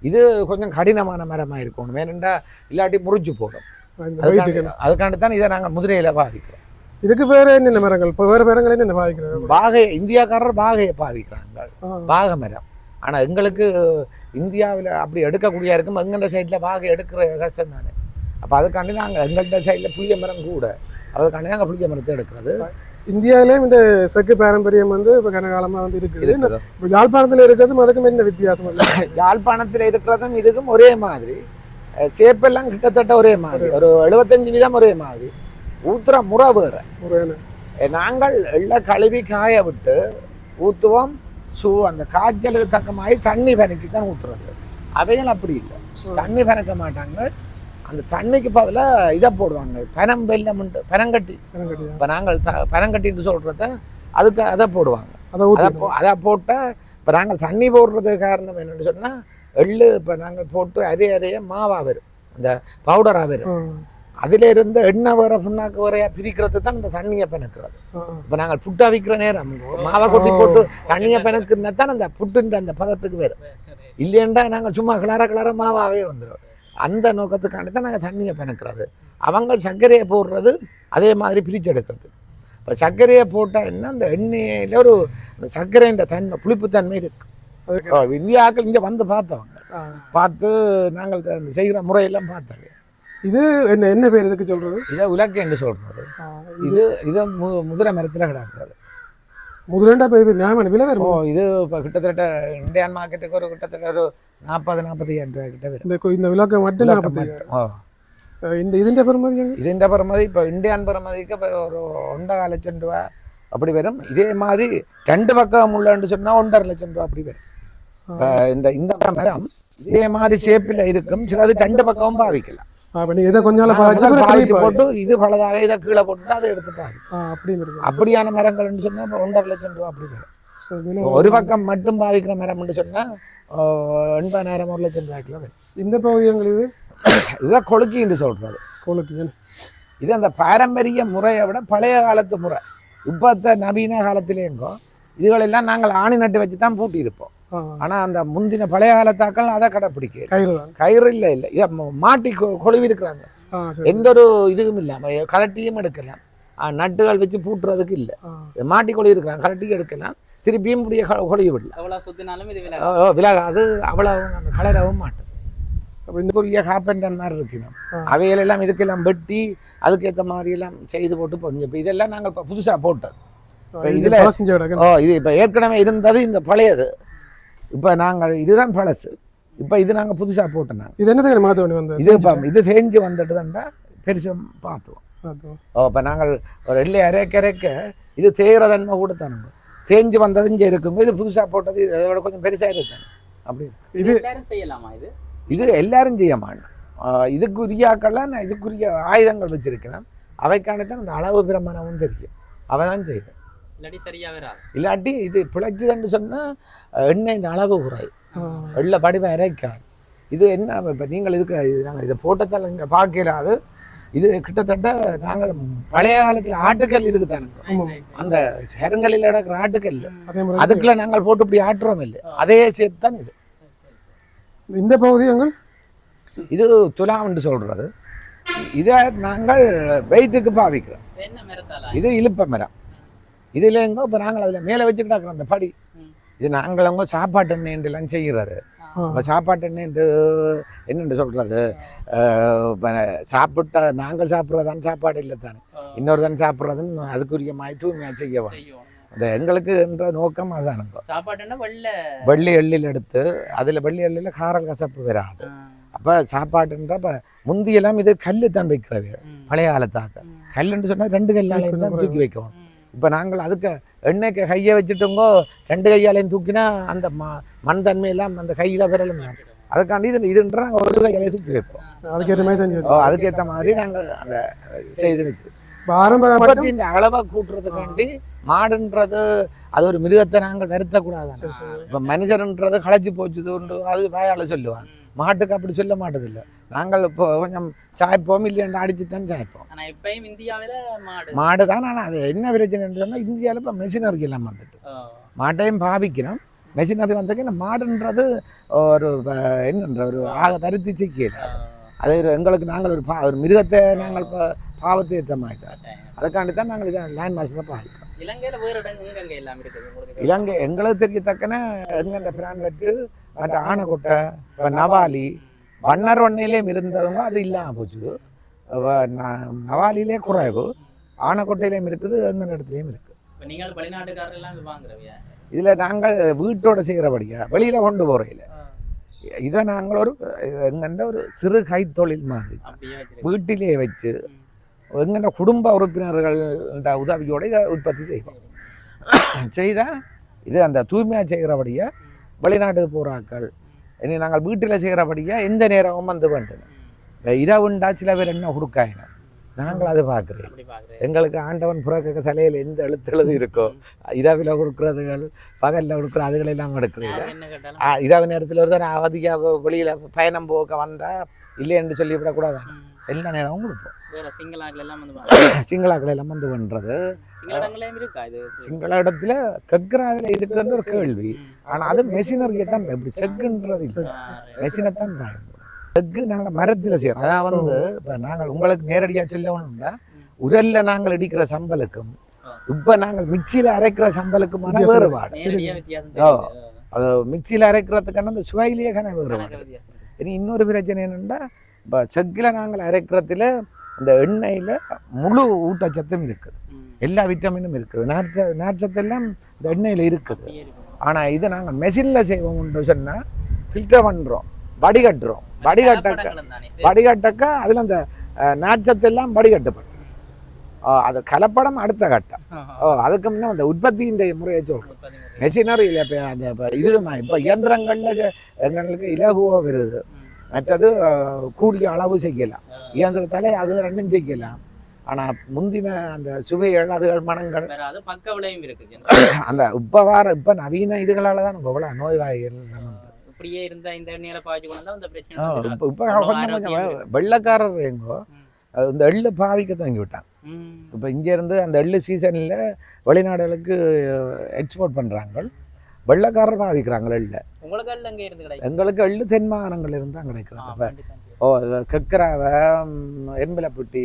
இது கொஞ்சம் கடினமான மரமாக இருக்கணும், ஏனெண்டா இல்லாட்டி முறிஞ்சு போடும். அதுக்காண்டி தான் இதை நாங்கள் முதிரையில் பாவிக்கிறோம். இதுக்கு வேறு என்னென்ன மரங்கள் இப்போ வேறு மரங்கள் என்னென்ன பாவிக்கிறோம்? பாகை இந்தியாக்காரர் பாகையை பாவிக்கிறாங்க, பாகை மரம். ஆனால் எங்களுக்கு இந்தியாவில் அப்படி எடுக்கக்கூடிய இருக்கும். எங்கள்ட சைடில் பாகை எடுக்கிற கஷ்டம் தானே. அப்போ அதுக்காண்டி நாங்கள் எங்கள்ட சைடில் புளிய மரம் கூட, அதுக்காண்டி நாங்கள் புளிய மரத்தை எடுக்கிறது. இந்தியாவிலேயும் இந்த செக்கு பாரம்பரியம் வந்து இப்போ கனகாலமாக வந்து இருக்குது. இப்போ யாழ்ப்பாணத்தில் இருக்கிறதும் அதுக்கும் என்ன வித்தியாசம் இல்லை? யாழ்ப்பாணத்தில் இருக்கிறதும் இதுக்கும் ஒரே மாதிரி, சேப்பெல்லாம் கிட்டத்தட்ட ஒரே மாதிரி, ஒரு 75% ஒரே மாதிரி. ஊத்துற முறை வேறு. நாங்கள் எல்லாம் கழுவி காய விட்டு ஊற்றுவோம். அந்த காய்ச்சலுக்கு தக்க மாதிரி தண்ணி பனக்கி தான் ஊற்றுறது. அவைகள் அப்படி இல்லை, தண்ணி பனக்க மாட்டாங்க. அந்த தண்ணிக்கு பதிலாக இதை போடுவாங்க, பனம் வெள்ளம்ண்டு பனங்கட்டி. இப்போ நாங்கள் பனங்கட்டின்னு சொல்கிறத அதுக்கு அதை போடுவாங்க. அதை போட்டால் இப்போ நாங்கள் தண்ணி போடுறது காரணம் என்னென்னு சொன்னால் எள்ளு இப்போ நாங்கள் போட்டு அரைய மாவாக வரும், இந்த பவுடராக வரும். அதில் இருந்து எண்ணெய் வேற புண்ணாக்கு வேறையா பிரிக்கிறது தான் இந்த தண்ணியை பிணக்கிறது. இப்போ நாங்கள் புட்டா விற்கிற நேரம் மாவை கொட்டி போட்டு தண்ணியை பிணக்குன்னா தான் அந்த புட்டுன்ற அந்த பதத்துக்கு வரும். இல்லையண்டா நாங்கள் சும்மா கிளற மாவாகவே வந்துடும். அந்த நோக்கத்துக்காண்டி தான் நாங்கள் தண்ணியை பிணக்கிறது. அவங்க சர்க்கரையை போடுறது அதே மாதிரி பிரித்து எடுக்கிறது. இப்போ சர்க்கரையை போட்டால் என்ன, அந்த எண்ணெயில் ஒரு சர்க்கரைன்ற தன்மை புளிப்புத்தன்மை இருக்கு. இந்தியாக்கள் இங்கே வந்து பார்த்தவங்க பார்த்து நாங்கள் செய்கிற முறையெல்லாம் பார்த்தாங்க. இது என்ன என்ன பேர் இதுக்கு சொல்கிறது? இதை உலக்கு என்று சொல்கிறது. இது முதிரை மரத்தில் கிடக்கிறது. முதலண்டா இப்போ இது நியாயமான விலை ஓ வரும். இது இப்போ கிட்டத்தட்ட இந்தியன் மார்க்கெட்டுக்கு ஒரு கிட்டத்தட்ட ஒரு 40-45 ரூபாய் கிட்ட வரும். இந்த விளக்கம் மட்டும் விளக்கம் 45. மட்டும். ஓ ഇതിന്റെ പെരുമതി ഇതിൻ്റെ പെറുമതി ഇപ്പോൾ ഇന്ത്യൻ പെറുമതിക്ക് ഇപ്പോൾ ஒரு 1.5 லட்சம் ரூபா அப்படி வரும். இதே மாதிரி 2 பக்கம் உள்ளன்னு சொன்னால் 1.5 லட்சம் ரூபா அப்படி வரும். இந்த மரம் இதே மாதிரி ஷேப்பில் இருக்கும். சிலது 2 பக்கமும் பாவிக்கலாம். இதை கொஞ்சம் பாவிச்சு போட்டு இது பலதாக இதை கீழே போட்டு அதை எடுத்து பாவி அப்படியான மரங்கள்னு சொன்னால் இப்போ 1.5 லட்சம் ரூபா அப்படி வரும். ஒரு பக்கம் மட்டும் பாவிக்கிற மரம்னு சொன்னால் 80,000 1 லட்சம் ரூபாய்க்குள்ள வரும். இந்த பகுதி எங்களுக்கு இதுதான் கொழுக்கின்னு சொல்கிறது. கொழுக்கி இது அந்த பாரம்பரிய முறையை விட பழைய காலத்து முறை. இப்போத்த நவீன காலத்திலேங்கோ இதுகளெல்லாம் நாங்கள் ஆணி நட்டு வச்சு தான் பூட்டியிருப்போம். ஆனால் அந்த முந்தின பழைய காலத்தாக்கள் அதை கடைப்பிடிக்க கயிறு இல்லை இதை மாட்டி கொழுவி இருக்கிறாங்க. எந்த ஒரு இதுவும் இல்லாமல் கலட்டியும் எடுக்கலாம். நட்டுகள் வச்சு பூட்டுறதுக்கு இல்லை, மாட்டி கொழுவி இருக்கிறாங்க. கலட்டியும் எடுக்கலாம், திருப்பியும் முடிய கொழுவி விடலாம். விலகாது, அவ்வளவு அந்த கலரவும் மாட்டோம். இந்த காப்பென்டன் மாதிரி இருக்கணும். அவைகளெல்லாம் இதுக்கெல்லாம் வெட்டி அதுக்கேற்ற மாதிரியெல்லாம் செய்து போட்டு போங்க. இப்போ இதெல்லாம் நாங்கள் இப்போ புதுசாக போட்டது. இப்போ இதில் இது இப்போ ஏற்கனவே இருந்தது இந்த பழையது. இப்போ நாங்கள் இதுதான் பழசு. இப்போ இது நாங்கள் புதுசாக போட்டோம். நாங்கள் இது என்னது மாற்ற வேண்டி வந்தது. இது இப்போ இது செஞ்சு வந்துட்டு தான்டா பெருசாக பார்த்துவோம். இப்போ நாங்கள் ஒரு எல்லை அரைக்க இது தேயிற தன்மை கூட தானுங்க. தேஞ்சு வந்தது இங்கே இருக்கும்போது இது புதுசாக போட்டது இதோட கொஞ்சம் பெருசாக இருக்காங்க. அப்படி இது எல்லாரும் செய்யலாமா? இது எல்லாரும் செய்ய மாட்டோம். இதுக்குரியாக்கெல்லாம் நான் இதுக்குரிய ஆயுதங்கள் வச்சிருக்கிறேன். அவைக்கானதான் அந்த அளவு பிரமாணமும் தெரியும். அவன் தான் செய்யுது. இல்லாட்டி இது பிழைச்சதுன்னு சொன்னால் எண்ணெயின் அளவு குறை, வெள்ளை படிவை இறைக்காது. இது என்ன இப்போ நீங்கள் இதுக்கு நாங்கள் இதை போட்டதால் இங்கே பார்க்கலாது. இது கிட்டத்தட்ட நாங்கள் பழைய காலத்தில் ஆட்டுக்கல் இருக்குதானுங்க. அந்த சேரங்களில் நடக்கிற ஆட்டுக்கல் அதுக்குள்ள நாங்கள் போட்டு இப்படி ஆட்டுறோம் இல்லை, அதே சேர்த்து தான் இது. இந்த பகுதி எங்கள் இது துலாம்னு சொல்றது. இதை நாங்கள் வெயிட்டுக்கு பாவிக்கிறோம். இது இழுப்ப மரம். இதுல எங்கோ இப்போ நாங்கள் அதில் மேலே வச்சு கிடக்கிறோம் அந்த படி. இது நாங்கள் அவங்க சாப்பாட்டு எண்ணெய்லாம் செய்கிறது. சாப்பாட்டு எண்ணெய் என்னென்று சொல்றது, சாப்பிட்டா நாங்கள் சாப்பிட்றதான சாப்பாடு இல்லை தானே, இன்னொரு தானே சாப்பிட்றதுன்னு அதுக்குரிய மாதிரி தூய்மையாக செய்யவும். அந்த எங்களுக்கு என்ற நோக்கம் அதான். வெள்ளி எள்ளில் எடுத்து அதில் வெள்ளி எள்ளில் காரல் கசப்பு வராது. அப்போ சாப்பாட்டுன்ற இப்போ முந்தியெல்லாம் இது கல் தான் வைக்கிறவே பழைய காலத்தாக்க. கல்லுன்னு சொன்னால் 2 கையாலையும் தான் தூக்கி வைக்கணும். இப்போ நாங்கள் அதுக்கு எண்ணெய்க்கு கையை வச்சுட்டோங்கோ 2 கையாலையும் தூக்கினா அந்த மண் தன்மையெல்லாம் அந்த கையில் விரலும். அதுக்காண்டி இதுன்ற நாங்கள் 1 கையாலே தூக்கி வைப்போம். அதுக்கேற்ற மாதிரி செஞ்சு அதுக்கேற்ற மாதிரி நாங்கள் அந்த செய்து வச்சு இந்த அளவா கூட்டுறதுக்காண்டி மாடுன்றது அது ஒரு மிருகத்தை நாங்கள் நிறுத்தக்கூடாது. இப்போ மனுஷன்ன்றது களைச்சி போச்சுது அது வாயால் சொல்லுவாங்க. மாட்டுக்கு அப்படி சொல்ல மாட்டதில்லை. நாங்கள் இப்போ கொஞ்சம் சாய்ப்போம் இல்லையாண்டு அடிச்சு தான் சாய்ப்போம். மாடு தான். ஆனால் அது என்ன பிரச்சனைன்னு சொன்னால் இந்தியாவில் இப்போ மெஷினரி எல்லாம் வந்துட்டு மாட்டையும் பாவிக்கணும். மெஷினரி வந்ததுக்கு இந்த மாடுன்றது ஒரு என்னன்ற ஒரு தருத்தி சிக்கல. அது எங்களுக்கு நாங்கள் ஒரு மிருகத்தை நாங்கள் இப்போ பாவத்தை ஏற்ற மாதிரி தான். அதுக்காண்டி தான் நாங்கள் இதை லேண்ட் மாஸ்டரை பாவிக்கிறோம். இலங்கை எங்களுக்கு தெரியத்தக்கன எங்கெந்த பிரான்வெட்டு மற்ற ஆனைக்கொட்டை, இப்போ நவாலி, வண்ணர் வண்ணையிலேயும் இருந்தவங்க அது இல்லாமல் போச்சு. நவாலிலே குறைவு, ஆனைக்கொட்டையிலையும் இருக்குது, எங்கள் இடத்துலையும் இருக்குது. இதில் நாங்கள் வீட்டோட செய்கிறபடியா வெளியில் கொண்டு போகிறையில் இதை நாங்கள் ஒரு எங்கெண்ட ஒரு சிறு கைத்தொழில் மாதிரி வீட்டிலேயே வச்சு எங்கெண்ட குடும்ப உறுப்பினர்கள் உதவியோடு இதை உற்பத்தி செய்வோம். செய்தால் இது அந்த தூய்மையாக செய்கிறபடியா வெளிநாட்டுக்கு போகிறாக்கள் இனி நாங்கள் வீட்டில் செய்கிறபடியா எந்த நேரமும் வந்து வேண்டும். இரவுண்டா சில பேர் என்ன கொடுக்காயினா நாங்கள் அதை பார்க்குறோம். எங்களுக்கு ஆண்டவன் புறக்க தலையில் எந்த எழுத்து இருக்கோ இரவில் கொடுக்குறதுகள் பகலில் கொடுக்குற அதுகளெல்லாம் எடுக்கிறீங்க. இரவு நேரத்தில் ஒரு தான் அதிக வெளியில் பயணம் போக்க வந்தால் இல்லைன்னு சொல்லிவிடக்கூடாது. எல்லா நேரமும் கொடுப்போம். சிங்களாக்கள் எல்லாம் வந்து பண்ணுறது சிங்கள இடத்துல கக்ராவில் இருக்குதுன்ற ஒரு கேள்வி. ஆனால் அது மெஷினரியை தான் இப்படி செக்குன்றது மெஷினை தான் பயன்படும். செக்கு நாங்கள் மரத்தில் செய்கிறோம். அதாவது வந்து இப்போ நாங்கள் உங்களுக்கு நேரடியாக சொல்லணும்னா உரலில் நாங்கள் இடிக்கிற சம்பலுக்கும் இப்போ நாங்கள் மிக்சியில் அரைக்கிற சம்பலுக்குமான வேறுபாடு. அது மிக்சியில் அரைக்கிறதுக்கான அந்த சுவையிலேயே கன வேறுபாடு. இனி இன்னொரு பிரச்சனை என்னென்னா இப்போ செக்கில் நாங்கள் அரைக்கிறதுல அந்த எண்ணெயில் முழு ஊட்டச்சத்தும் இருக்குது. எல்லா விட்டமினும் இருக்குது. நார்ச்சத்தெல்லாம் இந்த எண்ணெயில் இருக்குது. ஆனால் இது நாங்கள் மெஷினில் செய்வோம்னு சொன்னால் ஃபில்டர் பண்ணுறோம், வடிகட்டுறோம். வடிகட்டக்க அதில் அந்த நார்ச்சத்தெல்லாம் வடிகட்டுப்படும். அது கலப்படம் அடுத்த கட்டம். அதுக்கு முன்னே அந்த உற்பத்தியின் முறையை சொல்கிறோம். மெஷினரி இல்லை. இப்போ அந்த இப்போ இயந்திரங்களில் எங்களுக்கு இலகுவாக வருது. மற்றது கூடிய அளவு செய்யலாம். இயந்திரத்தாலே அது ரெண்டும் செய்யலாம். ஆனால் முந்தின அந்த சுவைகள் அதுகள் மனங்கள் பக்க விளையும் இருக்குது. அந்த இப்போ நவீன இதுகளால் தான் எவ்வளோ நோய்வாய்கள் இப்படியே இருந்தால் இந்த எண்ணெயில பாய்ச்சி கொண்டு வந்தால் அந்த பிரச்சனை. இப்போ வெள்ளைக்காரர் எங்கோ இந்த எள்ளு பாவிக்க துவங்கி விட்டாங்க. இப்போ இங்கேருந்து அந்த எள்ளு சீசனில் வெளிநாடுகளுக்கு எக்ஸ்போர்ட் பண்ணுறாங்க. வெள்ளைக்காரர் பாவிக்கிறாங்க எள்ளு. எங்களுக்கு எள்ளு தென் மாகாணங்கள் இருந்து தான் கிடைக்கிறாங்க. கெக்கராவை, எம்பலப்பட்டி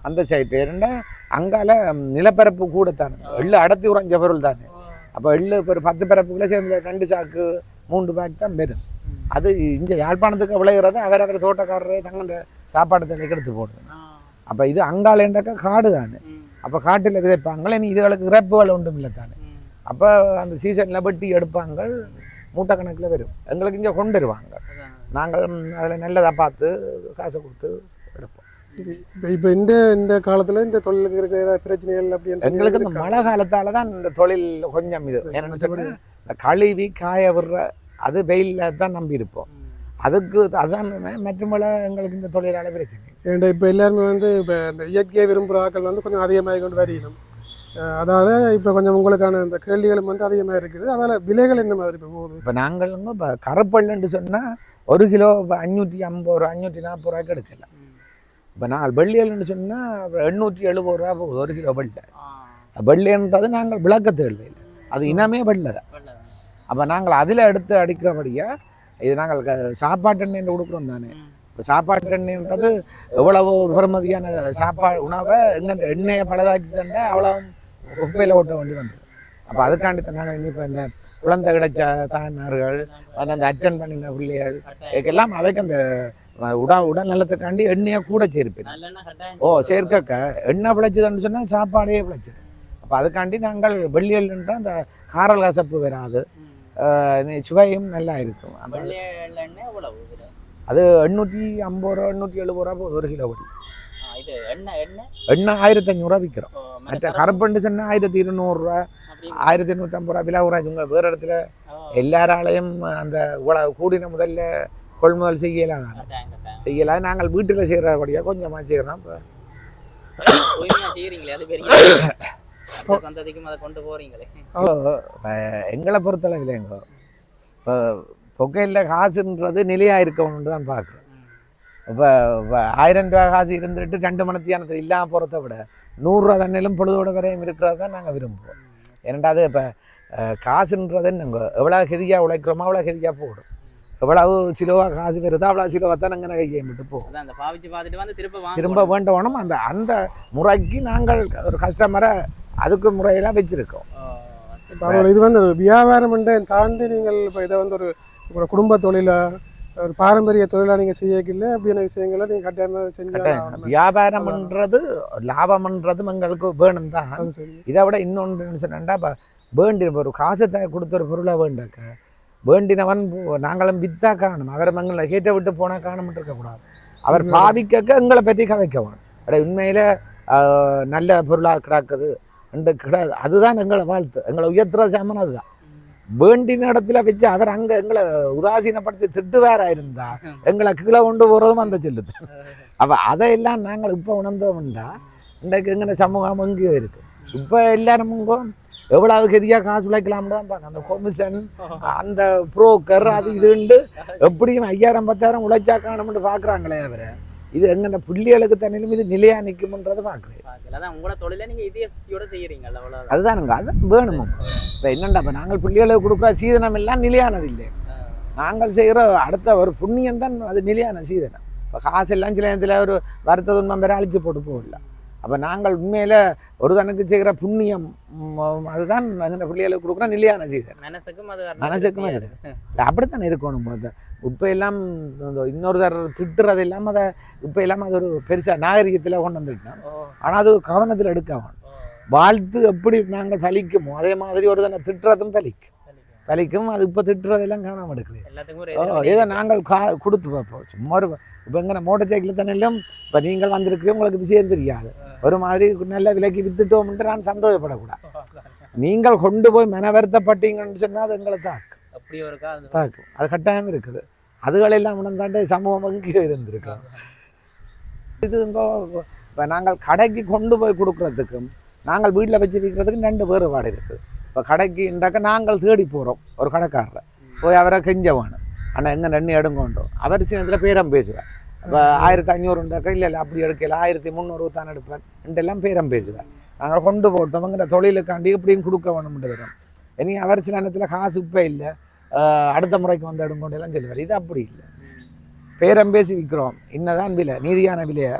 அந்த சைட்டு இருந்தா அங்கால நிலப்பரப்பு கூடத்தானே, எள்ளு அடர்த்தி உறைஞ்ச பொருள் தானே. அப்போ எள்ளு இப்போ ஒரு 10 பரப்புக்குள்ளே சேர்ந்து 2 சாக்கு 3 பேக் தான் பெரும். அது இங்கே யாழ்ப்பாணத்துக்கு விளைகிறத அவரவர் தோட்டக்காரரே தங்க சாப்பாடு தண்ணிக்கு எடுத்து போடுது. அப்போ இது அங்காலேண்டாக்கா காடு தானே. அப்போ காட்டில் விதைப்பாங்க. இனி இதுகளுக்கு இறப்புகள் ஒன்றும் இல்லை தானே. அப்போ அந்த சீசனில் வெட்டி எடுப்பாங்க, மூட்டை கணக்கில் வரும். எங்களுக்கு இங்கே கொண்டு வருவாங்க. நாங்கள் அதில் நல்லதாக பார்த்து காசை கொடுத்து எடுப்போம். இப்போ இந்த காலத்தில் இந்த தொழிலுக்கு இருக்கிற பிரச்சனைகள் அப்படின்னு எங்களுக்கு இந்த மழை காலத்தால் தான் இந்த தொழில் கொஞ்சம் இது என்னென்னு சொன்னால் இந்த கழுவி காய விடுற அது வெயிலில் தான் நம்பி இருப்போம். அதுக்கு அதான் மற்றபடி எங்களுக்கு இந்த தொழிலால் பிரச்சனை. ஏன்டா இப்போ எல்லாருமே இப்போ இந்த இயற்கையை விரும்புகிற ஆக்கள் வந்து அதிகமாக கொண்டு வரையணும். அதால் இப்போ கொஞ்சம் உங்களுக்கான இந்த கேள்விகளும் அதிகமாக இருக்குது. அதால் விலைகள் என்ன மாதிரி இப்போ போகுது? இப்போ நாங்கள் இப்போ கருப்பல்லுன்னு சொன்னால் 1 கிலோ 550 ரூபா 540 ரூபாய்க்கு எடுக்கலாம். இப்போ நாங்கள் வெள்ளியல்னு சொன்னால் 870 ரூபா போகுது 1 கிலோ வெள்ளை. வெள்ளைன்றது நாங்கள் விளக்கத்து இல்லை, அது இனமே வெள்ளை தான். அப்போ நாங்கள் அதில் எடுத்து அடிக்கிறபடியாக இது நாங்கள் சாப்பாட்டு எண்ணெய் கொடுக்குறோம் தானே. இப்போ சாப்பாட்டு எண்ணெய்ன்றது எவ்வளவு பெருமதியான உணவை எண்ணெயை பழுதாக்கி தந்தா அவ்வளோ குப்பையில் ஓட்ட வேண்டி வந்தது. அப்போ அதுக்காண்டி நாங்கள் இப்போ இந்த குழந்தை கிடைச்ச தாய்மார்கள் அந்த அட்டன் பண்ணின பிள்ளைகள் இதுக்கெல்லாம் அவைக்கு அந்த உடல் நலத்துக்காண்டி எண்ணெயை கூட சேர்ப்பேன். சேர்க்க எண்ணெய் பிழைச்சதுன்னு சொன்னால் சாப்பாடே பிழைச்சிது. அப்போ அதுக்காண்டி நாங்கள் வெள்ளியல்ன்ற அந்த காரல் கசப்பு வராது, சுவையும் நல்லா இருக்கும். அது 850 ரூபா 870 ரூபா போகுது 1 கிலோ வெள்ளி. எண்ணெய் 1500 ரூபா விற்கிறோம். மற்ற கருப்பண்டு சொன்னால் 1200 ரூபா 1250 ரூபா விலை உராஜ். உங்கள் வேறு இடத்துல எல்லாராலையும் அந்த கூடின முதல்ல கொள்முதல் செய்யலாம் செய்யலாம். நாங்கள் வீட்டில் செய்கிறபடியாக கொஞ்சமாக செய்கிறோம். எங்களை பொறுத்தளவில் எங்கோ இப்போ புகையில் காசுன்றது நிலையாக இருக்கணும்னு தான் பார்க்குறோம். இப்போ 1000 ரூபா காசு இருந்துட்டு 2 மணித்தியானத்தில் இல்லாமல் போகிறத விட 100 ரூபா தண்ணிலும் பொழுதோட வரையும் இருக்கிறது தான் நாங்கள் விரும்புவோம். ஏனென்றால் இப்போ காசுன்றது நாங்கள் எவ்வளோ கெதியாக உழைக்கிறோமோ அவ்வளோ கெதியாக போடும். எவ்வளவு சிலோவாக காசு வருதோ அவ்வளோ சிலோவாக தான் நாங்கள் நகையை விட்டு போகும். திரும்ப வேண்டணும். அந்த முறைக்கு நாங்கள் ஒரு கஸ்டமரை அதுக்கு முறையெல்லாம் வச்சுருக்கோம். இது வந்து வியாபாரம் தாண்டி நீங்கள் இப்போ இதை வந்து ஒரு குடும்ப தொழிலாக ஒரு பாரம்பரிய தொழிலாக நீங்கள் செய்யக்கில்லை அப்படியான விஷயங்களை நீங்கள் கட்டாயமாக செஞ்சால் வியாபாரம்ன்றது லாபம்ன்றதும் எங்களுக்கு வேணும் தான். இதை விட இன்னொன்று சொன்னா இப்போ வேண்டி ஒரு காசை கொடுத்த ஒரு பொருளை வேண்டாக்க வேண்டினவன் நாங்களும் வித்தா காணும். அவர் எங்களை கேட்ட விட்டு போனால் காணமிட்டு இருக்கக்கூடாது. அவர் பாதிக்க எங்களை பற்றி கதைக்கவான். உண்மையில் நல்ல பொருளாக கிடக்குது கிடையாது. அதுதான் எங்களை வாழ்த்து, எங்களை உயர்த்துற சாமன். அதுதான் வேண்டின இடத்துல வச்சு அவர் அங்கே எங்களை உதாசீனப்படுத்தி திட்டுவாரா இருந்தா எங்களை கீழே கொண்டு போகிறதும் அந்த சொல்லுது. அப்போ அதையெல்லாம் நாங்கள் இப்போ உணர்ந்தோம்டா இன்றைக்கு எங்கே சமூகம் எங்கேயோ இருக்குது. இப்போ எல்லாரும் எவ்வளவு கதியாக காசு உழைக்கலாம்னு தான் பார்க்க. அந்த கொமிஷன் அந்த புரோக்கர் அது இதுண்டு எப்படியும் 5000 10,000 உழைச்சா காணும்னு பார்க்குறாங்களே அவரை. இது எங்க புள்ளிகளுக்கு தண்ணிலும் இது நிலையா நிற்கும்ன்றதை பார்க்குறேன். உங்களோட தொழிலை நீங்கள் இதயோட செய்கிறீங்களா? அதுதானுங்க, அதுதான் வேணும். இப்போ என்னண்டா இப்போ நாங்கள் புள்ளிகளுக்கு கொடுக்குற சீதனம் எல்லாம் நிலையானது இல்லை. நாங்கள் செய்கிற அடுத்த ஒரு புண்ணியம் தான் அது நிலையான சீதனம். இப்போ காசு எல்லாம் சில நேரத்தில் ஒரு வருத்த துன்பம் பேரை அழிச்சு போட்டு போகல. அப்போ நாங்கள் உண்மையில் ஒரு தனக்கு செய்கிற புண்ணியம் அதுதான் அந்த பிள்ளைகளுக்கு கொடுக்குற நிலையான சீதனம். மனசுக்கும் அது அப்படித்தான் இருக்கணும். போது இப்போ எல்லாம் இன்னொரு திட்டுறது இல்லாமல் அதை இப்போ இல்லாமல் அது ஒரு பெருசாக நாகரிகத்தில் கொண்டு வந்துட்டான். ஆனால் அது கவனத்தில் எடுக்க வேணும். வாழ்த்து எப்படி நாங்கள் பலிக்குமோ அதே மாதிரி ஒரு தானே திட்டுறதும் பலிக்கும். அது இப்போ திட்டுறதெல்லாம் காணாமல் எடுக்கிறேன். ஏதோ நாங்கள் கொடுத்து பார்ப்போம். சும்மா ஒரு இப்போ எங்கே மோட்டர் சைக்கிள் தானே எல்லாம் இப்போ நீங்கள் வந்திருக்கிறீங்க, உங்களுக்கு விஷயம் தெரியாது, ஒரு மாதிரி நல்ல விலைக்கு வித்துட்டோம்ன்ட்டு நான் சந்தோஷப்படக்கூடாது. நீங்கள் கொண்டு போய் மனவருத்தப்பட்டீங்கன்னு சொன்னால் அது எங்களை தாக்கும். அது கட்டாயம் இருக்குது. அதுகளெல்லாம் உணர்ந்தாண்டே சமூகம் அங்கேயே இருந்திருக்கோம். இது இப்போ நாங்கள் கடைக்கு கொண்டு போய் கொடுக்குறதுக்கும் நாங்கள் வீட்டில் வச்சு விற்கிறதுக்கும் 2 வேறுபாடு இருக்குது. இப்போ கடைக்குண்டாக்க நாங்கள் தேடி போகிறோம் ஒரு கடைக்காரரை போய் அவரை கெஞ்ச வேணும், ஆனால் எங்கே 2 எடுங்கோண்டோம். அவர் சின்னத்தில் பேரம் பேசுவார். இப்போ 1500 இல்லை அப்படி எடுக்கல 1300 தான் எடுப்பேன் எல்லாம் பேரம் பேசுவார். நாங்கள் கொண்டு போட்டோம்ங்கிற தொழிலுக்காண்டி எப்படியும் கொடுக்க வேணும்னு வரும். இனி அவர் சில நேரத்தில் காசு இப்போ இல்லை, அடுத்த முறைக்கு வந்து எடுங்கொண்டெல்லாம் சொல்லுவார். இது அப்படி இல்லை, பேரம் பேசி விற்கிறோம், இன்னதான் விலை, நீதியான விலையை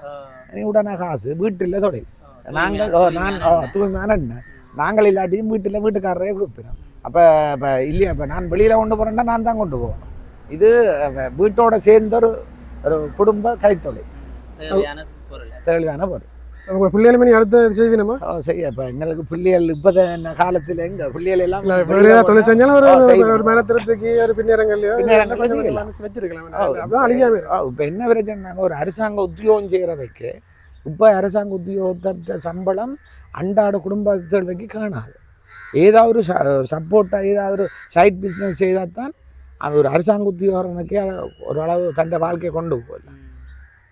இனி உடனே காசு வீட்டில் தொழில். நாங்கள் தூய்மையான நாங்கள் இல்லாட்டியும் வீட்டுக்காரரே கொடுப்போம். அப்போ இப்போ இல்லையா, இப்போ நான் வெளியில் கொண்டு போகிறேன்னா நான் தான் கொண்டு போகணும். இது வீட்டோட சேர்ந்த ஒரு குடும்ப கைத்தொழில், தேவையான பொருள். உங்கள் பிள்ளைகளுமே அடுத்த செய்வீனமா? செய்ய இப்போ எங்களுக்கு பிள்ளைகள் இப்போ என்ன காலத்தில் எங்க பிள்ளைகள் எல்லாம் தொழில் செஞ்சாலும் ஒரு மனத்திரத்துக்கு ஒரு பின்னேரங்கள்லையோ வச்சிருக்கலாம். அழியாம இப்போ என்ன பிரச்சனை, நாங்கள் ஒரு அரசாங்க உத்தியோகம் செய்கிறவைக்கு இப்போ அரசாங்க உத்தியோகத்த சம்பளம் அன்றாட குடும்பத்தைக்கு காணாது. ஏதாவது ஒரு சப்போர்ட்டாக ஏதாவது ஒரு சைட் பிஸ்னஸ் செய்தால் தான் அது ஒரு அரசாங்க உத்தியோகனுக்கே ஓரளவு தன் வாழ்க்கையை கொண்டு போகலாம்.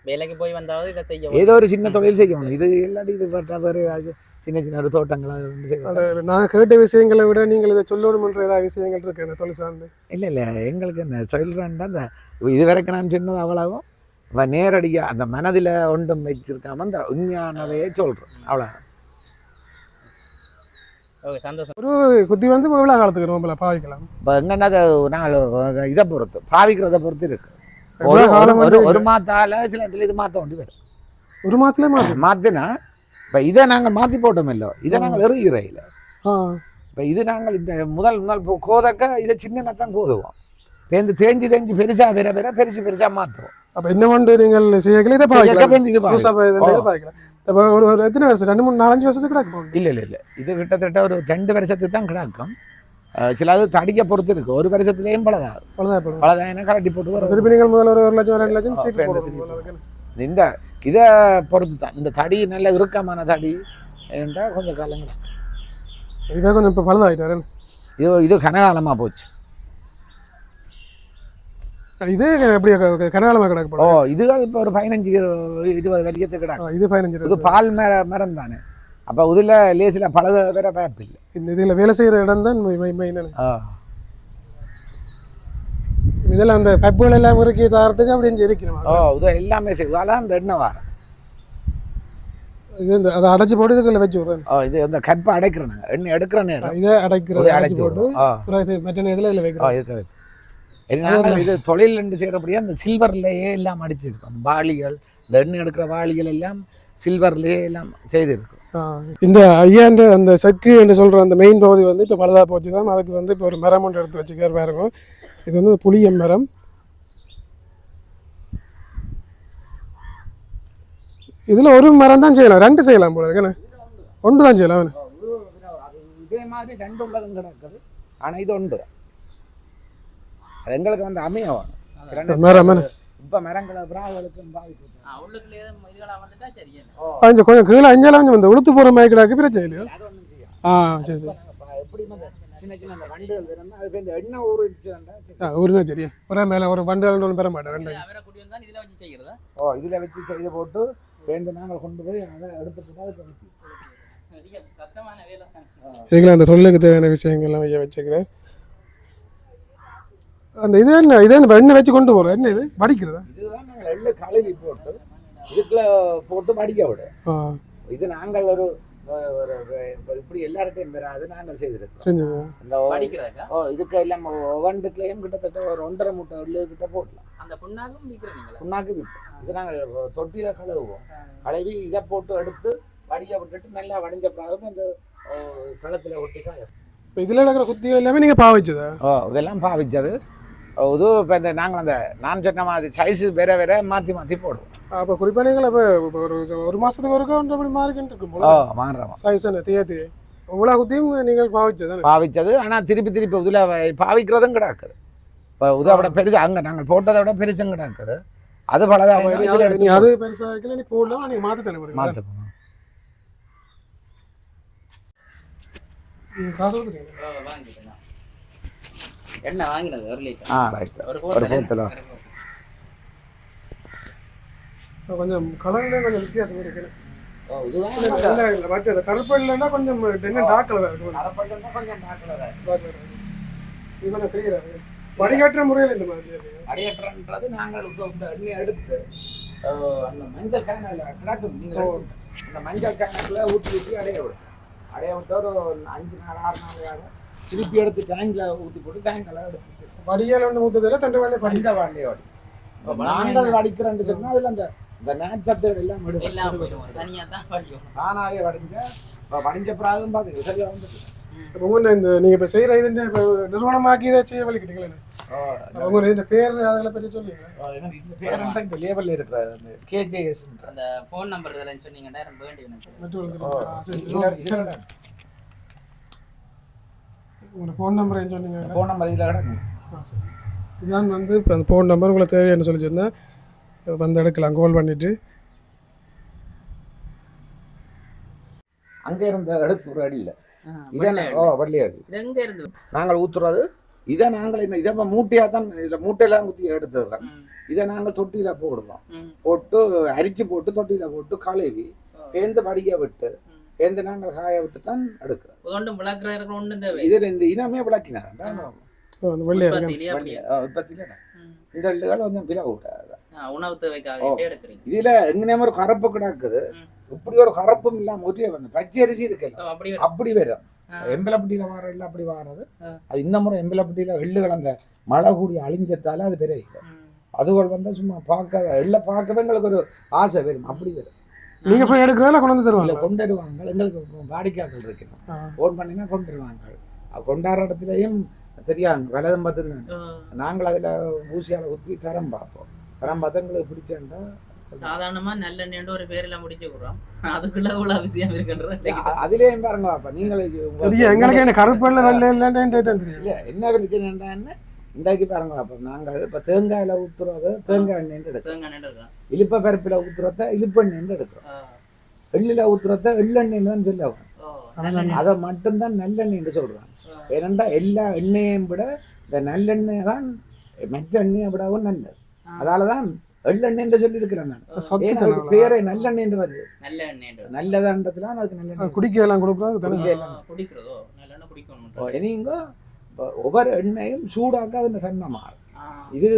வேலைக்கு போய் வந்தாவது இதை செய்ய ஏதோ ஒரு சின்ன தொழில் செய்யணும். இது இல்லாட்டி இது பார்த்தா வேறு ஏதாச்சும் சின்ன ஒரு தோட்டங்களாக நான் கேட்ட விஷயங்களை விட நீங்கள் இதை சொல்லணும்ன்ற ஏதாவது விஷயங்கள் இருக்கு அந்த தொழில் சார்ந்து? இல்லை எங்களுக்கு என்ன சொல்கிறேன்டா, இந்த இது வரைக்கும் நான் சொன்னது அவ்வளவும் நேரடியாக அந்த மனதில் ஒன்றும் வச்சிருக்காம அந்த உண்மையானதையே சொல்கிறோம், அவ்வளோ. சந்தோஷம். ஒரு குத்தி வந்து எவ்வளோ காலத்துக்கு ரொம்ப பாவிக்கலாம்? இப்போ எங்கன்னா நாங்கள் இதை பொறுத்து பாவிக்கிறத பொறுத்து இருக்கு. ஒரு மாத்தால சில இடத்துல இது மாற்ற வேண்டி வரும். ஒரு மாதத்துல மாற்றினா இப்போ இதை நாங்கள் மாற்றி போட்டோம் இல்லை, இதை நாங்கள் எறுகிறையில் இப்போ இது நாங்கள் இந்த முதல் கோதக்க இதை சின்ன தான் கோதுவோம். பேருந்து தேஞ்சு பெருசாக வேற பெருசாக மாற்றுவோம். அப்போ என்ன பண்ணு நீங்கள் செய்யல இதை பாய்க்கலாம். ஒரு எத்தனை வருஷம் 2, 3, 4, 5 வருஷத்துக்கு கிடக்கும்? இல்லை இது கிட்டத்தட்ட ஒரு 2 வருஷத்துக்கு தான் கிடக்கும். சிலது தடிக்க பொறுத்து இருக்கு. ஒரு வருஷத்துலேயும் பலதாயிரம் கலட்டி போட்டு திருப்பி நீங்கள் முதல்ல ஒரு 1 லட்சம் 2 லட்சம் இந்த இதை பொறுத்து தான். இந்த தடி நல்ல இறுக்கமான தடி என்றால் கொஞ்சம் காலங்களா இதை கொஞ்சம் இப்போ பழுதாகிட்டு இது கனகாலமாக போச்சு. இதே எப்படி கனகாலமாக கிடக்கு? இதுதான் இப்போ ஒரு 15-20 வரைக்கும் கிடக்கும். இது 15. இது பால் மரம் தானே, அப்போ இதில் லேசில் பல வேற பேப் இல்லை. இந்த இதில் வேலை செய்கிற இடம் தான் மெயின். இதெல்லாம் அந்த பைப்புகள் எல்லாம் இறக்கி தரத்துக்கு அப்படின்னு இருக்கணும். இது எல்லாமே செய்வாங்க. அந்த எண்ணெய் வாரம் இது இந்த அதை அடைச்சி போட்டு இதுக்குள்ள வச்சு விடுறேன். இது இந்த கப்பை அடைக்கிறேன், நாங்கள் எண்ணெய் எடுக்கிற நேரம் இதை அடைச்சி போட்டு மற்ற இதில் இதில் வைக்கிறோம். இது தொழில் என்று செய்கிறபடியே அந்த சில்வர்லேயே எல்லாம் அடிச்சிருக்கோம். வாளிகள், இந்த எண்ணெய் எடுக்கிற வாளிகள் எல்லாம் சில்வர்லேயே எல்லாம் செய்திருக்கும். இந்த ஐயாண்ட அந்த செக்கு என்று சொல்கிற அந்த மெயின் பகுதி வந்து இப்போ பழுதா போச்சு தான். அதுக்கு வந்து இப்போ ஒரு மரம் ஒன்று எடுத்து வச்சுக்கிற பாருங்க. இது வந்து புளிய மரம். இதில் ஒரு மரம் தான் செய்யலாம், 2 செய்யலாம் போல இருக்குண்ணே. 1 தான் செய்யலாம். இதே மாதிரி 2 உள்ளதும் கிடக்குது, ஆனால் இது 1 அது எங்களுக்கு வந்து அமையவாங்க. இப்போ மரங்களை பிராகளுக்கும் கொஞ்சம் கீழே அஞ்சலாம் வந்து உளுத்து போகிற மாதிரி கிடக்கு பிரச்சனை இல்லையா? சரி எப்படி சின்ன வண்டுகள் வேணும், அது இந்த எண்ணெய் ஊறிடுச்சு ஊருனா சரியா ஒரு மேலே ஒரு வண்டுகள் ஒன்று பெற மாட்டேன். இதில் வச்சு செய்து போட்டு வேண்டு நாங்கள் கொண்டு போய் அதை எடுத்து போட்டு இதுக்கெல்லாம் அந்த தொழிலுக்கு தேவையான விஷயங்கள்லாம் வைக்க வச்சுக்கிறேன். அந்த இது என்ன எண்ணெய் வச்சு கொண்டு போகிறோம். என்ன இது வடிக்கிறதா? இதுதான் நாங்கள் எள்ளு கழுவி போட்டு இதுக்குள்ள போட்டு வடிக்க விட. இது நாங்கள் ஒரு இப்படி எல்லார்ட்டையும் வராது, நாங்கள் செய்திருக்கோம். இதுக்கு எல்லாம் ஒவ்வொன்றுலையும் கிட்டத்தட்ட ஒரு 1.5 மூட்டை எள்ளு கிட்ட போடலாம். அந்த புண்ணாக்கு விற்போம். இது நாங்கள் தொட்டியில கழுவுவோம். கழுவி இதை போட்டு எடுத்து வடிக்க விட்டுட்டு நல்லா வடிஞ்ச பிறகு அந்த களத்தில் ஒட்டி காயும். இப்போ இதில் இருக்கிற குத்திகள் எல்லாமே நீங்கள் பாவிச்சதா? இதெல்லாம் பாவிச்சது. இது இப்போ இந்த நாங்கள் அந்த நான் சொன்ன மாதிரி சைஸு வேற மாற்றி போடுவோம். அப்போ குறிப்பாக நீங்கள் இப்போ ஒரு மாதத்துக்கு ஒருக்கா அப்படி மாறிக்கிட்டு இருக்கும் ஓ போல மாறுறோம் சைஸான தேதி இவ்வளோ குத்தியும் நீங்கள் பாவிச்சது பாவிச்சது ஆனால் திருப்பி இதில் பாவிக்கிறதும் கிடக்குது இப்போ உதவிட பெருசு அங்கே நாங்கள் போட்டதை விட பெருசும் கிடக்குது அது பலதாக நீ அது பெருசாக வைக்கல நீ போடலாம் நீங்கள் மாற்றி தானே போகிறீங்க மாற்றணும் காசு கொடுத்துருக்கீங்க வாங்கிக்கலாம் என்ன வாங்கினது 1 லிட்டர் ரைட் ஒரு ஒரு போத்தல் போத்தலோ கொஞ்சம் கலர்லேயே கொஞ்சம் வித்தியாசம் இருக்குது இதுதான் இல்லை பட் கருப்பு இல்லைன்னா கொஞ்சம் டென்னு டார்க் கலராக இருக்கும் கொஞ்சம் டாக்டர் இது கொஞ்சம் கிளியராக வடிகாட்டுற முறையில் இந்த மாதிரி அடையற்றன்றது நாங்கள் இந்த எண்ணெயை எடுத்து அந்த மஞ்சள் கேனில் கிடக்கும் நீங்கள் அந்த மஞ்சள் கேனில் ஊற்றி அடைய விட்டு ஒரு 5 நாள் 6 நாள் திருப்பி எடுத்து டேங்கில் ஊற்றி போட்டு டேங்கெல்லாம் எடுத்து வடியால் ஒன்று ஊற்றுதில்ல தண்டை வேலையை படிந்த வாண்டியோடு நாங்கள் வடிக்கிறோன்னு சொன்னால் அதில் இந்த நேச்சத்துகள் எல்லாம் எல்லாம் தனியாக தான் படிக்கும் தானாகவே வடிஞ்ச பிறகும் பார்த்து சரியாக வந்துட்டு உங்க இந்த நீங்கள் இப்போ செய்கிற இது நிறுவனமாக்கி இதை செய்ய வலிக்கிட்டீங்களே உங்க இந்த பேர் அதில் பற்றி சொல்லுங்க எனக்கு இந்த பேரண்ட இந்த லேவலில் இருக்கிற அந்த கேஜேஎஸ் அந்த ஃபோன் நம்பர் இதெல்லாம் சொன்னீங்கன்னா வேண்டி உங்களோட ஃபோன் நம்பர் என்ன சொன்னீங்க ஃபோன் நம்பர் இதில் கிடக்கும் சரி இதுதான் வந்து இப்போ அந்த ஃபோன் நம்பர் உங்களை தேவைன்னு சொல்லி சொன்னேன் வந்து எடுக்கலாம் கால் பண்ணிவிட்டு அங்கே இருந்த எடுத்து ஒரு அடியில் இதான் வள்ளியாது எங்கே இருந்து நாங்கள் ஊற்றுறது இதை நாங்கள் என்ன இதை மூட்டையாக தான் இதில் மூட்டையெல்லாம் ஊற்றி எடுத்துடுறோம் இதை நாங்கள் தொட்டியில் போடுவோம் போட்டு அரிச்சு போட்டு தொட்டியில் போட்டு கழுவி பேந்து படிக்க விட்டு பேந்து நாங்கள் காய விட்டு தான் எடுக்கிறோம் இதில் இந்த இனமே விளக்கினார் உற்பத்தியில் இந்த எள்ளுகள் கொஞ்சம் விலை கூடாது உணவு தேவைக்காக எடுக்கிறீங்க இதில் எங்கேயுமே ஒரு கரப்பு கிடக்குது இப்படி ஒரு கரப்பும் இல்லாம ஒரே வந்து பச்சை அரிசி இருக்குல்ல அப்படி வரும் எம்பலப்பட்டியில வர எள்ளு அப்படி வர்றது அது இந்த முறை எம்பலப்பட்டியில எள்ளுகள் அந்த மழை கூடி அழிஞ்சத்தால அது பெரிய அதுகள் வந்து சும்மா பார்க்க எள்ள பார்க்கவே எங்களுக்கு ஒரு ஆசை வரும் அப்படி வரும் நீங்க போய் எடுக்கிறதால கொண்டு வந்து தருவாங்க கொண்டு வருவாங்க எங்களுக்கு வாடிக்கையாக்கள் இருக்கணும் ஃபோன் பண்ணினா கொண்டு வருவாங்க கொண்டாடுற இடத்துலையும் தெரியாங்க விலதம் பார்த்துருக்காங்க நாங்கள் அதில் ஊசியால் ஊற்றி தரம் பார்ப்போம் தரம் பார்த்து எங்களுக்கு பிடிச்சேன்டா சாதாரணமா நல்லெண்ணெய் ஒரு பேர்ல முடிச்சு விடுறோம் அதுக்குள்ள இவ்வளவு விஷயம் இருக்குன்றது அதுலயும் பாருங்க அப்ப எங்களுக்கு என்ன கருப்பெல்ல வெள்ளை இல்ல என்ன பிரச்சனைன்னு இன்றைக்கு பாருங்க அப்ப நாங்கள் இப்ப தேங்காயில ஊத்துறது தேங்காய் எண்ணெய் எடுக்கிறோம் இழுப்ப பருப்பில ஊத்துறத இழுப்பெண்ணெய் எடுக்கிறோம் எள்ளுல ஊத்துறத எள்ளெண்ணெய் தான் சொல்லுவாங்க அதை மட்டும்தான் நல்லெண்ணெய் சொல்றாங்க ஏனென்றா எல்லா எண்ணெயையும் விட இந்த நல்லெண்ணெய் தான் மற்ற எண்ணெயை விடவும் நல்லது அதாலதான் எள்ளெண்ணெய் சொல்லி இருக்கிறேன் நான் பேரை நல்லெண்ணெய் வருது நல்லதான்றதுல அதுக்கு நல்லெண்ணெய் குடிக்கலாம் கொடுக்குறோம் இனிங்க ஒவ்வொரு எண்ணெயும் சூடாக்க அதுல தன்மை மாறும் இது